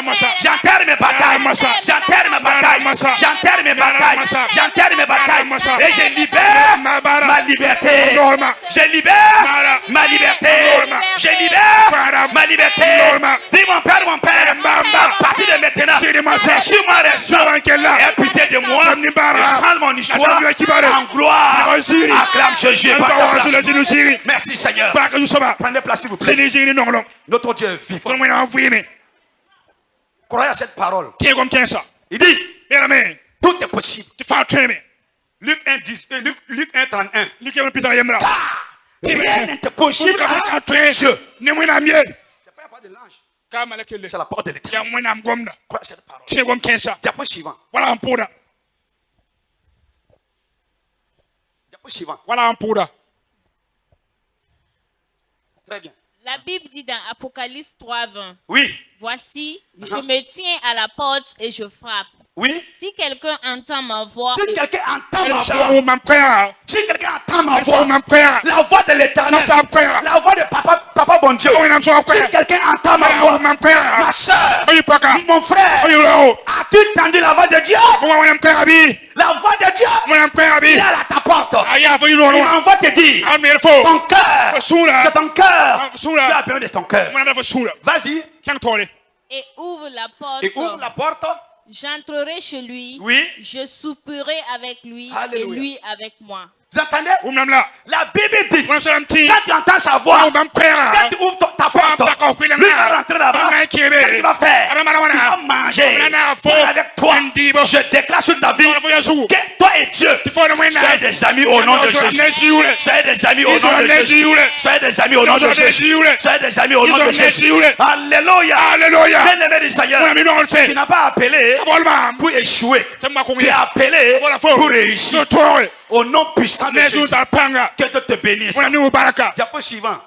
Et je libère ma liberté. Je libère ma liberté. Dis mon père, à partir de maintenant, je m'arrête. Pitié de moi, je change mon histoire en gloire. Acclame ce Dieu. Merci Seigneur. Prenez place s'il vous plaît. Notre Dieu est vivant. Croyez à cette parole. Il dit, tout est possible. Luc 1, 31. Rien n'est possible à Dieu. C'est pas la parole de l'ange. C'est la parole de l'Éternel. Croyez à cette parole. Diapo suivant. Diapo suivant. Très bien. La Bible dit dans Apocalypse 3:20. Oui. Voici, je me tiens à la porte et je frappe. Oui. Si quelqu'un entend ma voix, Si quelqu'un entend ma voix, la voix de l'Éternel, la voix de Papa bon Dieu, si quelqu'un entend ma voix, ma soeur, mon frère, as-tu entendu la voix de Dieu? La voix de Dieu, il est à ta porte. Il m'envoie te dire, ton cœur, c'est ton cœur. Tu as besoin de ton cœur. Vas-y. et ouvre la porte. Et ouvre la porte. J'entrerai chez lui. Oui. Je souperai avec lui. Alléluia. Et lui avec moi. Vous entendez? La Bible dit, quand tu entends sa voix, quand tu ouvres ta porte, lui va rentrer là-bas. Qu'est-ce qu'il va faire? Il va manger avec toi. Je déclare sur ta vie que toi et Dieu, soyez des amis au nom de Jésus. Soyez des amis au nom de Jésus. Soyez des amis au nom de Jésus. Soyez des amis au nom de Jésus. Alléluia. Bien-aimé du Seigneur, tu n'as pas appelé pour échouer. Tu as appelé pour réussir. Au nom puissant de Jésus, que Dieu te bénisse. Diapo suivant.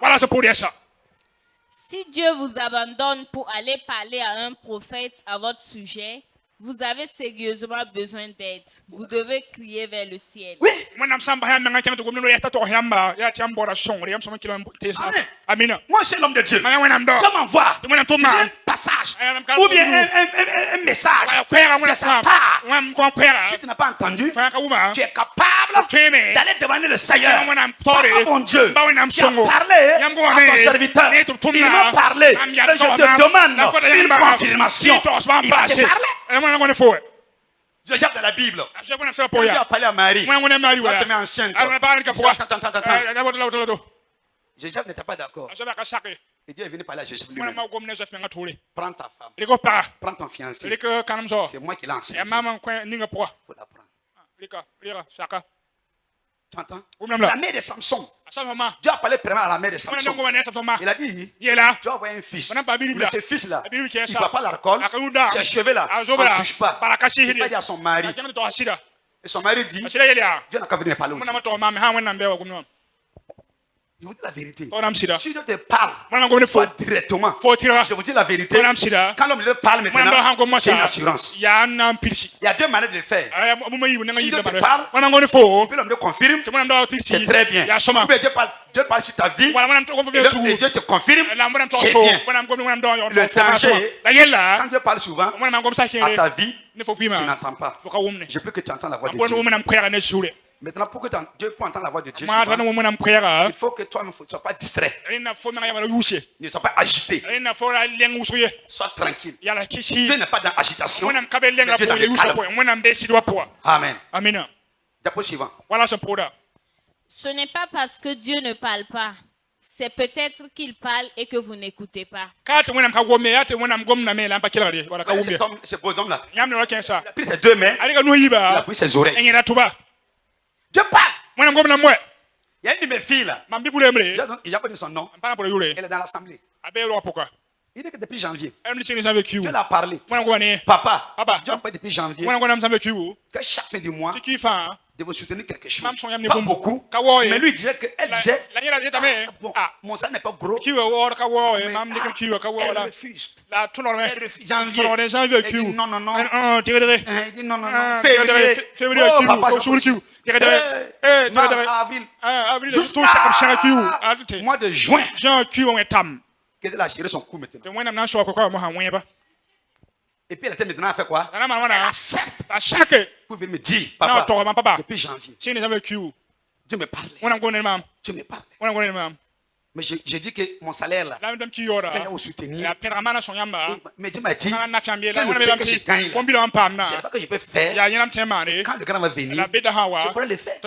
Si Dieu vous abandonne pour aller parler à un prophète à votre sujet, Vous avez sérieusement besoin d'aide. Vous devez crier vers le ciel. Oui. Amen. Moi, je suis l'homme de Dieu. Dieu m'envoie un passage ou bien un message de sa part. Si tu n'as pas entendu, tu es capable d'aller demander le Seigneur. Papa, mon Dieu, tu as parlé à ton serviteur. Il m'a parlé. Je te demande une confirmation. Il va te parler. Joseph de la Bible. Quand Dieu a parlé à Marie, tu vas te mettre enceinte. Attends. Joseph n'était pas d'accord. Et Dieu est venu parler à Joseph lui-même. Prends ta femme. Prends ton fiancé. C'est moi qui l'ai enseigné. Il faut l'apprendre. Tu entends? La mère de Samson. Dieu a parlé premièrement à la mère de Samson. Il a dit, tu vas avoir un fils. Mais ce fils-là, il ne va pas l'alcool. Ses cheveux là, on ne touche pas. Il va dire à son mari. Et son mari dit, Dieu n'a qu'à venir parler aussi. Je vous dis la vérité. Si Dieu te parle, toi directement, je vous dis la vérité. Quand l'homme parle maintenant, c'est une assurance. Il y a deux manières de le faire. Si Dieu te parle, puis l'homme te confirme, c'est très bien. Dieu parle sur ta vie, et Dieu te confirme, c'est bien. Le danger, quand Dieu parle souvent à ta vie, tu n'entends pas. Je veux que tu entends la voix de Dieu. Maintenant, pour que Dieu puisse entendre la voix de Dieu, il faut que toi ne sois pas distrait. Ne sois pas agité. Sois tranquille. Dieu n'est pas dans l'agitation, mais Dieu est dans le calme. Amen. Diapo suivant. Ce n'est pas parce que Dieu ne parle pas. C'est peut-être qu'il parle et que vous n'écoutez pas. Ce beau homme-là, il a pris ses deux mains, il a pris ses oreilles. Dieu parle. Il y a une de mes filles là. Il a pas dit son nom. Elle est dans l'assemblée. Il dit que depuis janvier, Dieu l'a parlé. Papa, Dieu a parlé depuis janvier. Que chaque fin du mois, de vous soutenir quelque chose. Pas beaucoup. Mais lui disait qu'elle disait, bon, mon sang n'est pas gros. Elle refuse. Janvier. Elle dit non. Elle dit non. Février. Oh, papa, avril. Jusqu'à mois de juin. Qu'elle a géré son coup maintenant. Et puis elle était maintenant à faire quoi? Elle accepte. Vous venez me dire, papa, depuis janvier, Dieu me parlait. Dieu me parlait. Mais j'ai dit que mon salaire là, qu'il y a au soutenir. Mais Dieu m'a dit, quand le pain que je gagne là, c'est pas que je peux faire. Et quand le grand va venir, je pourrais le faire.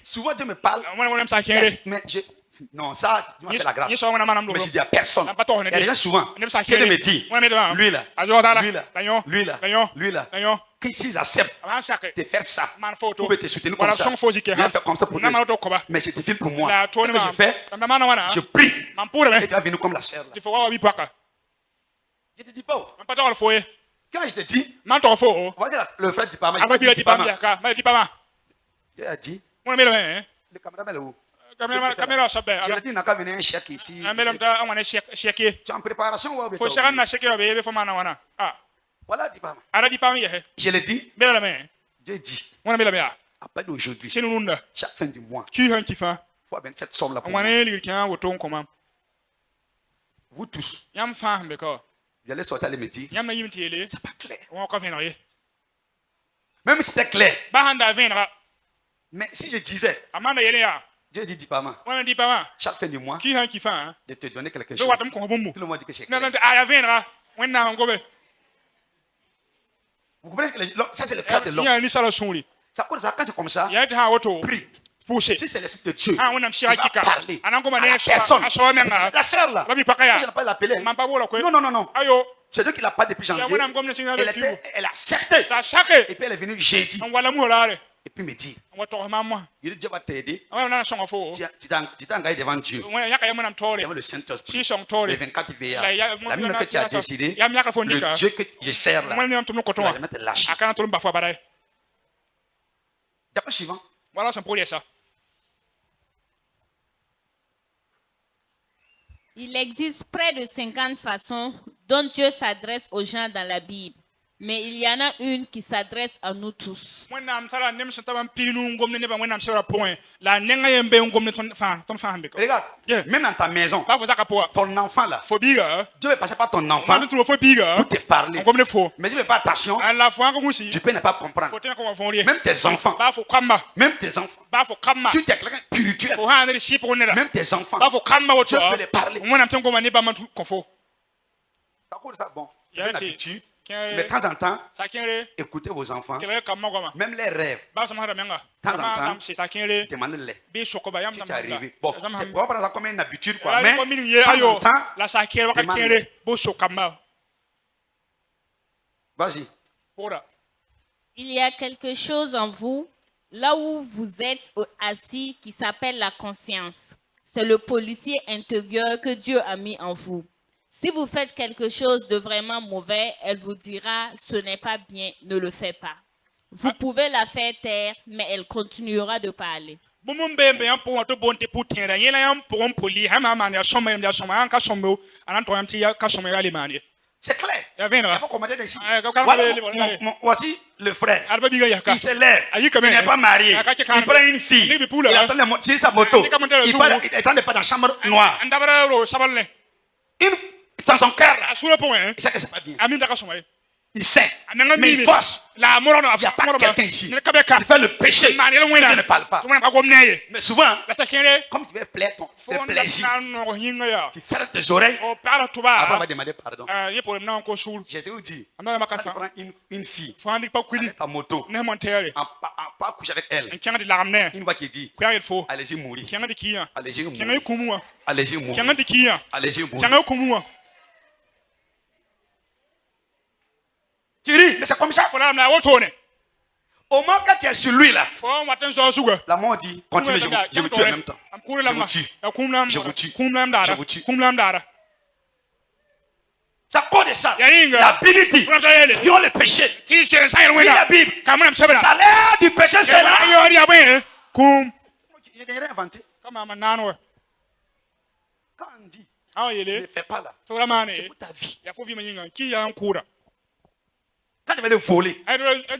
Souvent Dieu me parle. Mais non, ça, Dieu m'a fait la grâce. Mais je dis à personne. Il y a des gens souvent qui me disent, lui là, s'ils acceptent de faire ça, pour te soutenir comme ça, viens faire comme ça pour eux. Mais c'est difficile pour moi. Ce que je fais, je prie. Et tu vas venir comme la sœur là. Je te dis pas. Quand je te dis, on va dire le frère dit pas mal. Dieu a dit, le caméraman est où? J'ai dit, n'a qu'à venir un chèque ici. Tu es en préparation ou voilà, dis pas. Je l'ai dit. Dieu dit. À partir d'aujourd'hui, chaque fin du mois, il faut avoir cette somme là pour moi. Vous tous, vous allez sortir les métiers. C'est pas clair. Même si c'était clair. Mais si je disais, Dieu dit pas mal. Chaque fin du mois, de te donner quelque chose. Tout le monde dit que c'est clair. Vous comprenez que ça c'est le cas de l'homme. Ça, quand c'est comme ça, prie. Si c'est l'esprit de Dieu, il va parler à la personne. La sœur là, je n'ai pas l'appelé. Non. C'est Dieu qui l'a pas depuis janvier. Elle a accepté. Et puis elle est venue jeudi. Et puis me dit, Dieu va t'aider. Tu t'es engagé devant Dieu. Devant le Saint-Esprit. Le 24 veillants. La même que tu as décidé, le Dieu que je sers là, tu vas jamais te lâcher. D'après suivant. Il existe près de 50 façons dont Dieu s'adresse aux gens dans la Bible. Mais il y en a une qui s'adresse à nous tous. Regarde, même dans ta maison, ton enfant là, Dieu veut passer par ton enfant pour te parler. Mais tu ne fais pas attention, tu peux ne pas comprendre. Même tes enfants, tu es quelqu'un de spirituel. Même tes enfants, Dieu peut les parler. Ça, bon, j'ai l'habitude. Mais de temps en temps, écoutez vos enfants, même les rêves. De temps en temps, demandez-les. Si tu es arrivé. Bon, on va prendre ça comme une habitude, quoi. Mais de temps en temps, demandez-les. Vas-y. Il y a quelque chose en vous, là où vous êtes assis, qui s'appelle la conscience. C'est le policier intérieur que Dieu a mis en vous. Si vous faites quelque chose de vraiment mauvais, elle vous dira « ce n'est pas bien, ne le fais pas ». Vous pouvez la faire taire, mais elle continuera de parler. C'est clair. Il n'y a pas commenté ici. Voici le frère. Il se lève. Il n'est pas marié. Il prend une fille. Il attend sur sa moto. Il est en train de pas dans la chambre noire. Sans son cœur, il sait que c'est pas bien. Il sait. Mais il force. Il n'y a pas quelqu'un ici. Il fait le péché. Il ne parle pas. Mais souvent, comme tu veux plaire ton plaisir, tu fermes tes oreilles. Après, on va demander pardon. Jésus vous dit, quand tu prends une fille avec ta moto, pas coucher avec elle, une fois qu'il dit, allez-y mourir. Allez-y mourir. Allez-y mourir. Allez-y mourir. Tu ris, mais c'est comme ça. Au moment que tu es sur lui là, la mort dit, continue, je vous tue en même temps. Je vous tue. Je vous tue. Ça cause de ça. La Bible dit, fuyons le péché. Dit la Bible, salaire du péché c'est là. Je n'ai rien inventé. Quand on dit, ne fais pas là, c'est pour ta vie. Quand tu vas le voler,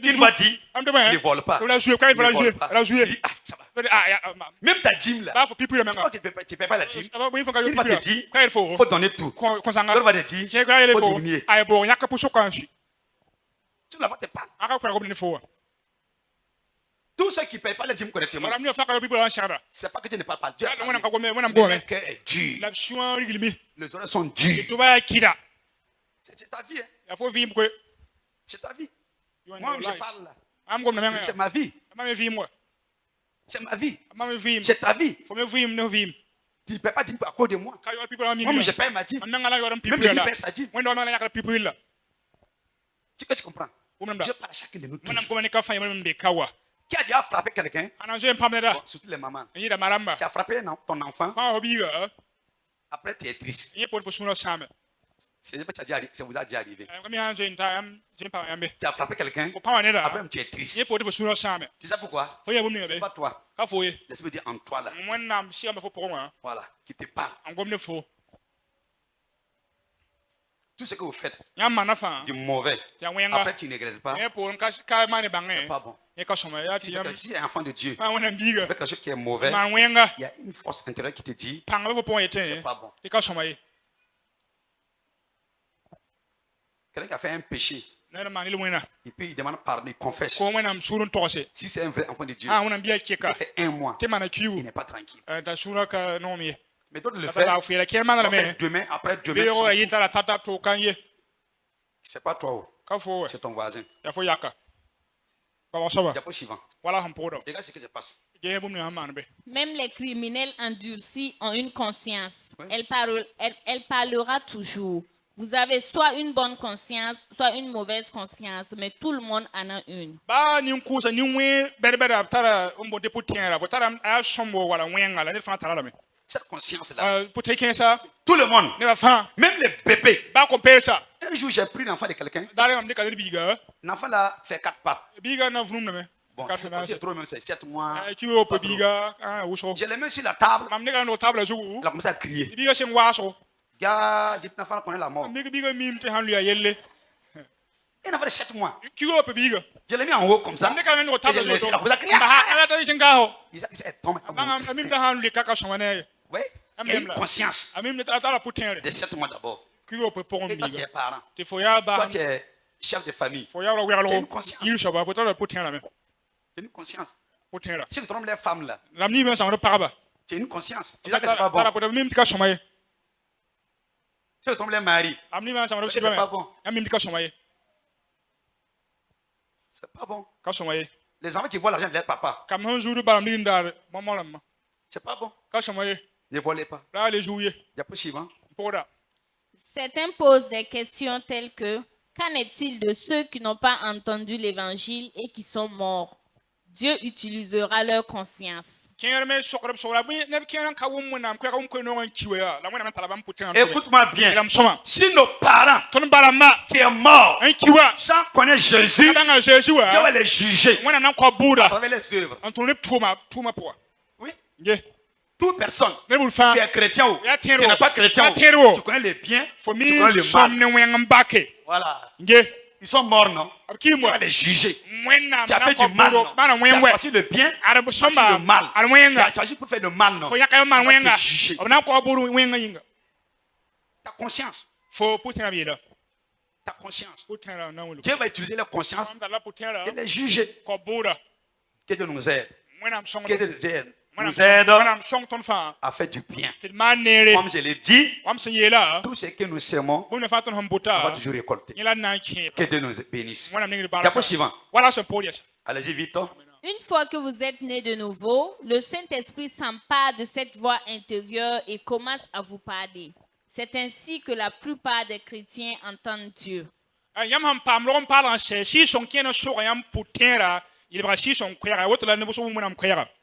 il va dire, il ne vole pas. Même ta dîme là, tu ne payes pas la dîme. Il va te dire, il faut donner tout. Il va te dire, il faut diminuer. Tu ne vas pas te parler. Tous ceux qui ne payent pas la dîme correctement, ce n'est pas que tu ne parles pas. Dieu a parlé. Le cœur est dur. Les oreilles sont dures. C'est ta vie. C'est ta vie. Moi, je parle là. C'est ma vie. C'est ma vie. C'est ta vie. Tu ne payes pas dîme à cause de moi. Moi, je paye ma dîme. Même lui paye sa dîme. Tu comprends? Dieu parle à chacun de nous tous. Qui a déjà frappé quelqu'un? Surtout les mamans. Tu as frappé ton enfant. Après, tu es triste. Ça vous a déjà arrivé. Tu as frappé quelqu'un. Après, tu es triste. Tu sais pourquoi? C'est pas toi. L'esprit dit en toi là. Voilà, qui te parle. Tout ce que vous faites du mauvais, après tu ne regrettes pas, c'est pas bon. Si tu es enfant de Dieu, tu fais quelque chose qui est mauvais, il y a une force intérieure qui te dit, c'est pas bon. Quelqu'un qui a fait un péché, et puis il demande pardon, il confesse. Si c'est un vrai enfant de Dieu, il fait un mois, il n'est pas tranquille. Mais toi de le faire, demain, après demain, c'est pas toi, c'est ton voisin. Diapo suivant. Regarde ce qui se passe. Même les criminels endurcis ont une conscience. Elle parlera toujours. Vous avez soit une bonne conscience, soit une mauvaise conscience, mais tout le monde en a une. Cette conscience-là, tout le monde, même les bébés. Un jour, j'ai pris l'enfant de quelqu'un. L'enfant là fait 4 pattes. Bon, c'est trop, même c'est 7 mois. Je l'ai mis sur la table. Il a commencé à crier. L'enfant connaît la mort. Il avait 7 mois. Qui est peu big? Je l'ai mis en haut comme ça. On est quand même au Et table je de l'ai laissé. l'auto. Il a crié. Il Il s'est tombé. Amim da han le kaka shongane. Oui. Il a une conscience Amim ne tata la putin. de 7 mois d'abord. Qui est peu pour un Et toi, tu big? es parent. Tu faut ya ba. Toi, tu es chef de famille. Faut ya la Tu as une conscience. Il shaba faut la putin la même. Tu as une conscience. Putin la. Si tu trompes les femmes là, Ramni ben sang paraba. tu as une conscience. Tu sais que c'est pas bon. Tara pour même tika shomaye. Si tu trompes les maris, Amni ben sang c'est pas bon. Amim tika shomaye. C'est pas bon. Ka shomaye. Les enfants qui voient l'argent de leur papa, Kam han jour ba amni ndar maman la. c'est pas bon. Ka shomaye. Ne volez pas. Là les jouer. Diapo suivant. Pour là. Certains posent des questions telles que qu'en est-il de ceux qui n'ont pas entendu l'évangile et qui sont morts? Dieu utilisera leur conscience. Écoute-moi bien. Si nos parents qui sont morts sans connaître Jésus, Dieu va les juger à travers les œuvres. Oui. Toute personne, tu es chrétien ou tu n'es pas chrétien, tu connais les biens, tu connais le mal. Voilà. Ils sont morts, non? Tu vas les juger. Tu as fait du mal, non? Tu as choisi le bien, tu as choisi le mal. Tu as choisi pour faire le mal, non? Tu vas te juger. Ta conscience. Ta conscience. Dieu va utiliser la conscience et les juger. Que Dieu nous aide. Que Dieu nous aide à faire du bien. Comme je l'ai dit, tout ce que nous sèmons, on va toujours récolter. Que Dieu nous bénisse. Diapo suivant. Allez-y vite. Une fois que vous êtes nés de nouveau, le Saint-Esprit s'empare de cette voix intérieure et commence à vous parler. C'est ainsi que la plupart des chrétiens entendent Dieu.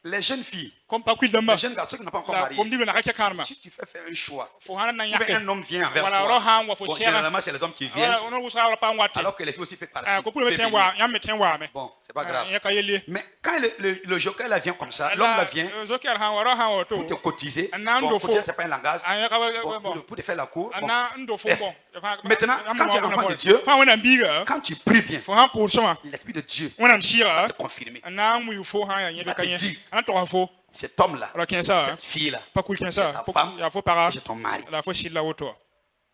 Les jeunes filles, les jeunes garçons qui n'ont pas encore marié, si tu fais faire un choix, ou un homme vient envers toi, bon, généralement c'est les hommes qui viennent, alors que les filles aussi peuvent partir. Bon, c'est pas grave. Mais quand le joker là vient comme ça, l'homme là vient pour te cotiser. Bon, cotiser c'est pas un langage. Bon, pour te faire la cour. Bon. Maintenant, quand tu es enfant de Dieu, quand tu pries bien, l'Esprit de Dieu va te confirmer. Il va te dire, cet homme-là, cette fille-là, c'est ta femme, c'est ton mari. Il ne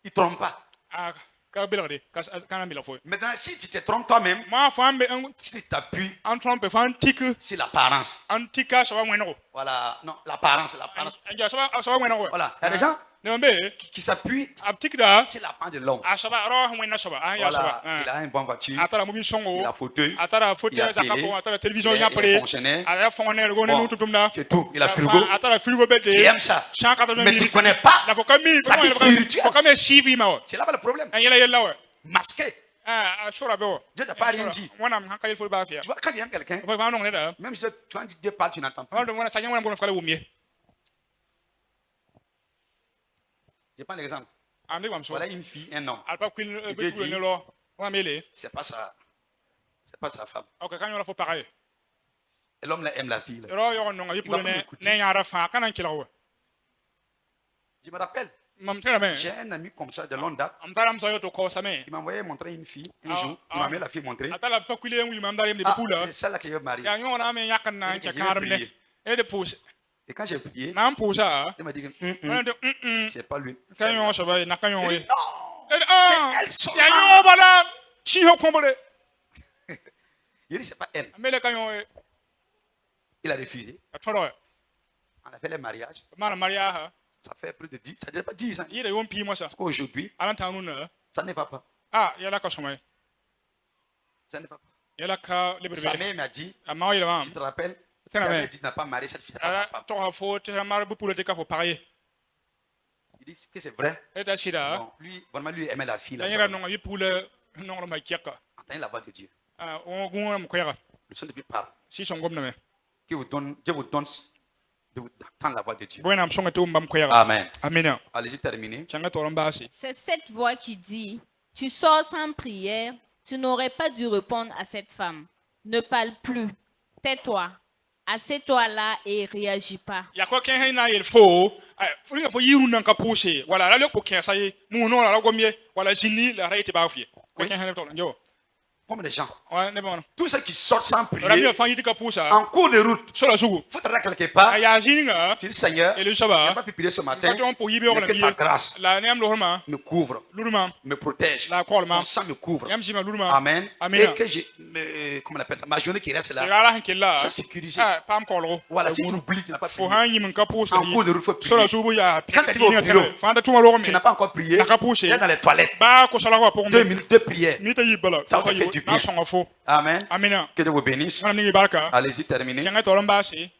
trompe pas. Maintenant, si tu te trompes toi-même, si tu t'appuies sur l'apparence. Voilà, non, l'apparence. Voilà, il y a des gens qui s'appuient sur l'apparence de l'homme. Voilà, il a une bonne voiture, il a un fauteuil, il a la télévision, il est fonctionnaire. Bon, c'est tout, il a frigo. Tu aimes ça, mais tu ne connais pas sa vie spirituelle. C'est là-bas le problème. Masqué. Dieu n'a pas rien dit. Tu vois, quand tu aimes quelqu'un, même si quand Dieu parle, tu n'entends pas. Je prends l'exemple. Voilà une fille, un homme. Et Dieu dit, c'est pas ça. C'est pas sa femme. Et l'homme là aime la fille. Là. Je me rappelle. J'ai un ami comme ça de longue date. Il m'a envoyé montrer une fille un jour. Il m'a mis la fille montrer. C'est celle-là que je veux marier. Et quand j'ai prié, il m'a dit que c'est pas lui. Il dit, non, c'est elle seule. Il dit c'est pas elle. Il a refusé. On a fait le mariage. Ça fait plus de 10, ça ne pas 10 ans. Parce qu'aujourd'hui, ça ne va pas. Ça ne va pas. Sa mère m'a dit, tu te rappelles, tu avais dit de ne pas marier cette fille, c'est pas sa femme. Il dit que c'est vrai. Bon, lui, vraiment, lui aimait la fille. Là, entendez la voix de Dieu. Le Saint-Esprit parle. Dieu vous donne d'entendre la voix de Dieu. Amen. Allez-y, terminez. C'est cette voix qui dit, tu sors sans prière, tu n'aurais pas dû répondre à cette femme. Ne parle plus. Tais-toi. Assieds-toi là et réagis pas. Comme les gens. Tous ceux qui sortent sans prier, en cours de route, il faut aller quelque part. Tu dis Seigneur, je n'ai pas pu prier ce matin, mais que ta grâce me couvre, me protège, ton sang me couvre. Amen. Et que comment on appelle ça, ma journée qui reste là, ça sécurisé. Voilà, si tu oublies, tu n'as pas prié. En cours de route, il faut prier. Quand tu arrives au bureau, tu n'as pas encore prié, tu es dans les toilettes. 2 minutes de prière. Ça va te faire du bien. Amen. Que Dieu vous bénisse. Allez-y, terminez.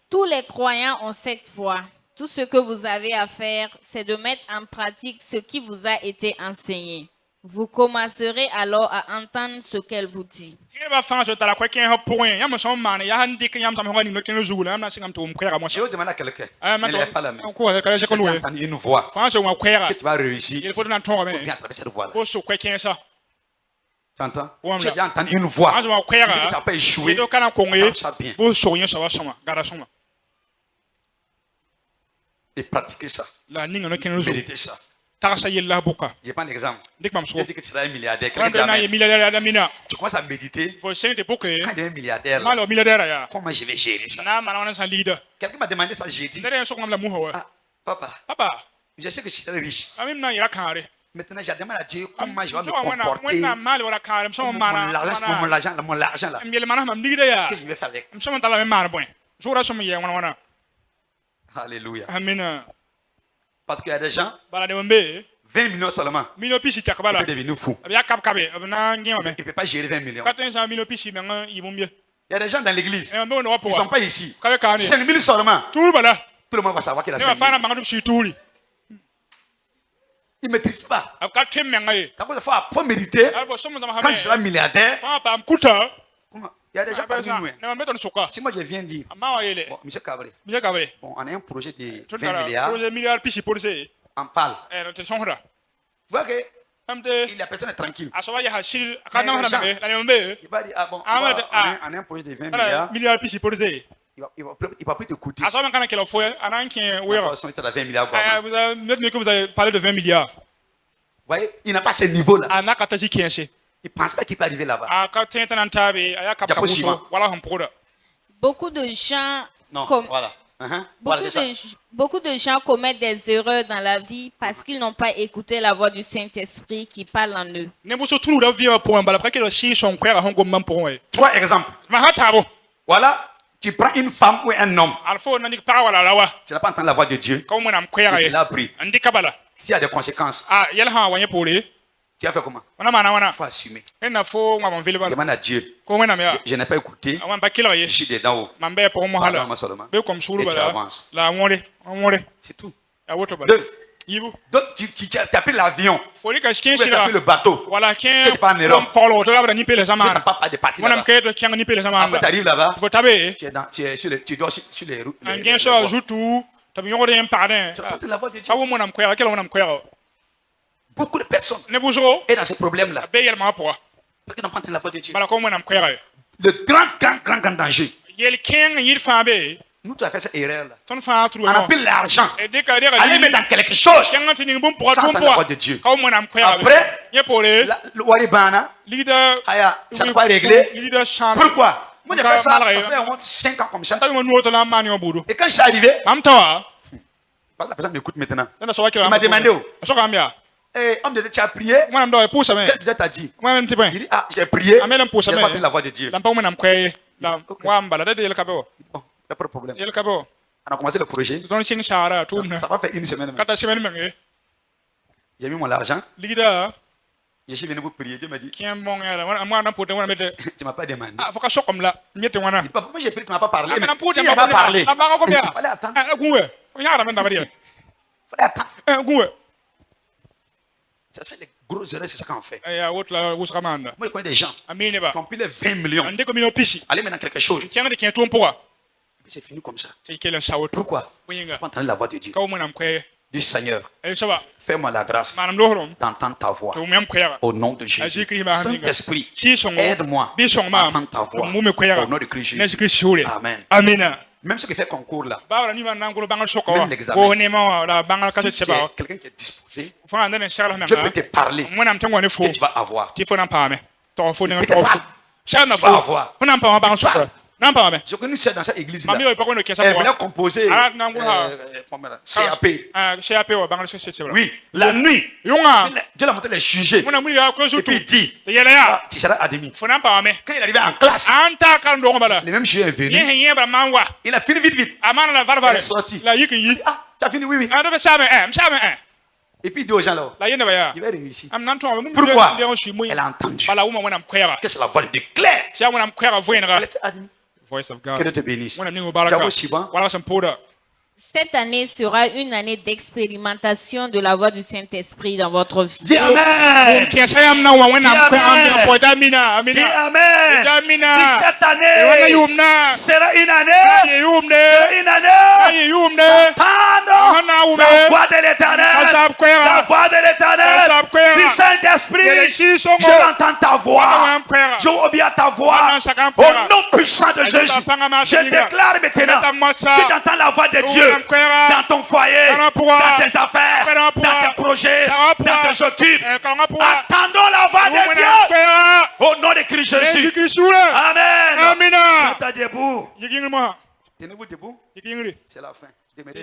Tous les croyants ont cette foi. Tout ce que vous avez à faire, c'est de mettre en pratique ce qui vous a été enseigné. Vous commencerez alors à entendre ce qu'elle vous dit. Je vais demander à quelqu'un. Mais il n'est pas la même. Si tu as entendu une voix que tu vas réussir, il faut bien attraper cette voix-là. Tu entends? Si tu as entendu une voix que tu n'as pas échoué, attends ça bien. Et pratiquez ça. Méditez ça. Je prends un exemple. Je dis que tu seras un milliardaire. Tu commences à méditer. Quand tu es un milliardaire, comment je vais gérer ça? Quelqu'un m'a demandé ça jeudi. Ah, papa, je sais que je serai riche. Maintenant, je demande à Dieu comment je vais me comporter. Mon argent là. Qu'est-ce que je vais faire avec? Alléluia. Parce qu'il y a des gens, 20 millions seulement, il peut devenir fou. Il ne peut pas gérer 20 millions. Il y a des gens dans l'église, ils ne sont pas ici. 5 000 seulement. Tout le monde va savoir qu'il a 5 000. Il ne maîtrise pas. Il faut méditer. Quand je serai milliardaire, il y a des gens parmi nous. Si moi je viens dire, bon, M. Cabré, bon, on a un projet de 20 milliards, on parle. Vous voyez que la personne est tranquille. Il va dire, ah bon, on a un projet de 20 milliards. Il ne va plus t'écouter. La personne est à 20 milliards. Vous avez parlé de 20 milliards. Vous voyez, il n'a pas ce niveau-là. Il ne pense pas qu'il peut arriver là-bas. Beaucoup de gens, non, voilà. Beaucoup de gens commettent des erreurs dans la vie parce qu'ils n'ont pas écouté la voix du Saint-Esprit qui parle en eux. 3 exemples. Voilà, tu prends une femme ou un homme. Tu n'as pas entendu la voix de Dieu. Et tu l'as pris. S'il y a des conséquences, tu as fait comment? Il faut assumer. Demande à Dieu. Je n'ai pas écouté. Je suis dedans. Pardonne-moi seulement. Et tu avances. C'est tout. Tu as pris l'avion. Tu as pris le bateau. Tu n'es pas en Europe. Tu n'as pas de partie là-bas. Après, tu arrives là-bas. Tu dors sur les routes. Tu n'as pas la voix de Dieu. Beaucoup de personnes sont dans ce problème-là. Parce qu'ils n'ont pas entendu la voix de Dieu. Le grand danger. Nous, tu as fait cette erreur-là. On a pris l'argent. Allez mettre dans quelque chose. Sans entendre la voix de Dieu. Après, le Waribana, ça ne va pas régler. Pourquoi? Moi, j'ai fait ça. Ça fait au moins 5 ans comme ça. Et quand je suis arrivé, la personne m'écoute maintenant. Il m'a demandé où? Homme de Dieu, tu as prié. Qu'est-ce que Dieu t'a dit? Il dit, ah, j'ai prié. Je n'ai pas entendu la voix de Dieu. Bon, pas de problème. On a commencé le projet. Ça va faire une semaine. J'ai mis mon argent. Je suis venu pour prier. Dieu m'a dit, tu ne m'as pas demandé. Il dit, papa, moi j'ai prié, tu ne m'as pas parlé. Tu n'as pas parlé. Il fallait attendre. C'est ça les grosses erreurs, c'est ça qu'on fait. Moi, je connais des gens qui ont pris les 20 millions. Allez maintenant quelque chose. C'est fini comme ça. Pourquoi? Pas entendre la voix de Dieu. Dis Seigneur, fais-moi la grâce d'entendre ta voix. Au nom de Jésus. Saint-Esprit, aide-moi à entendre ta voix. Au nom de Jésus. Amen. Même ce qui fait concours là, même l'examen, si tu es quelqu'un qui est disposé, Dieu peut te parler que tu vas avoir. Il peut te parler. avoir. Je connais ça dans cette église. Elle voulait composer CAP. Oui, la nuit. Dieu l'a montré les sujets. Et puis il dit, tu seras admis. Quand il est arrivé en classe, le même sujet est venu. Il a fini vite. Il est sorti. Ah, tu as fini, oui. Et puis il dit aux gens là, il va réussir. Pourquoi? Elle a entendu que c'est la voix de Dieu claire. Elle était admise. Voice of God. Que Dieu te bénisse. Cette année sera une année d'expérimentation de la voix du Saint-Esprit dans votre vie. Dis Amen. Dis Amen. Dis Amen. Dis cette année sera une année d'entendre la voix de l'Éternel. La voix de l'Éternel. Du Saint-Esprit. Je l'entends ta voix. Je obéis à ta voix. Au nom puissant de Jésus. Je déclare maintenant que tu entends la voix de Dieu. Dans ton foyer, dans tes affaires, dans tes projets, dans tes études. Attendons la voix de Dieu. Au nom de Christ Jésus. Amen. Tenez debout. Tenez-vous debout. C'est la fin. Alléluia.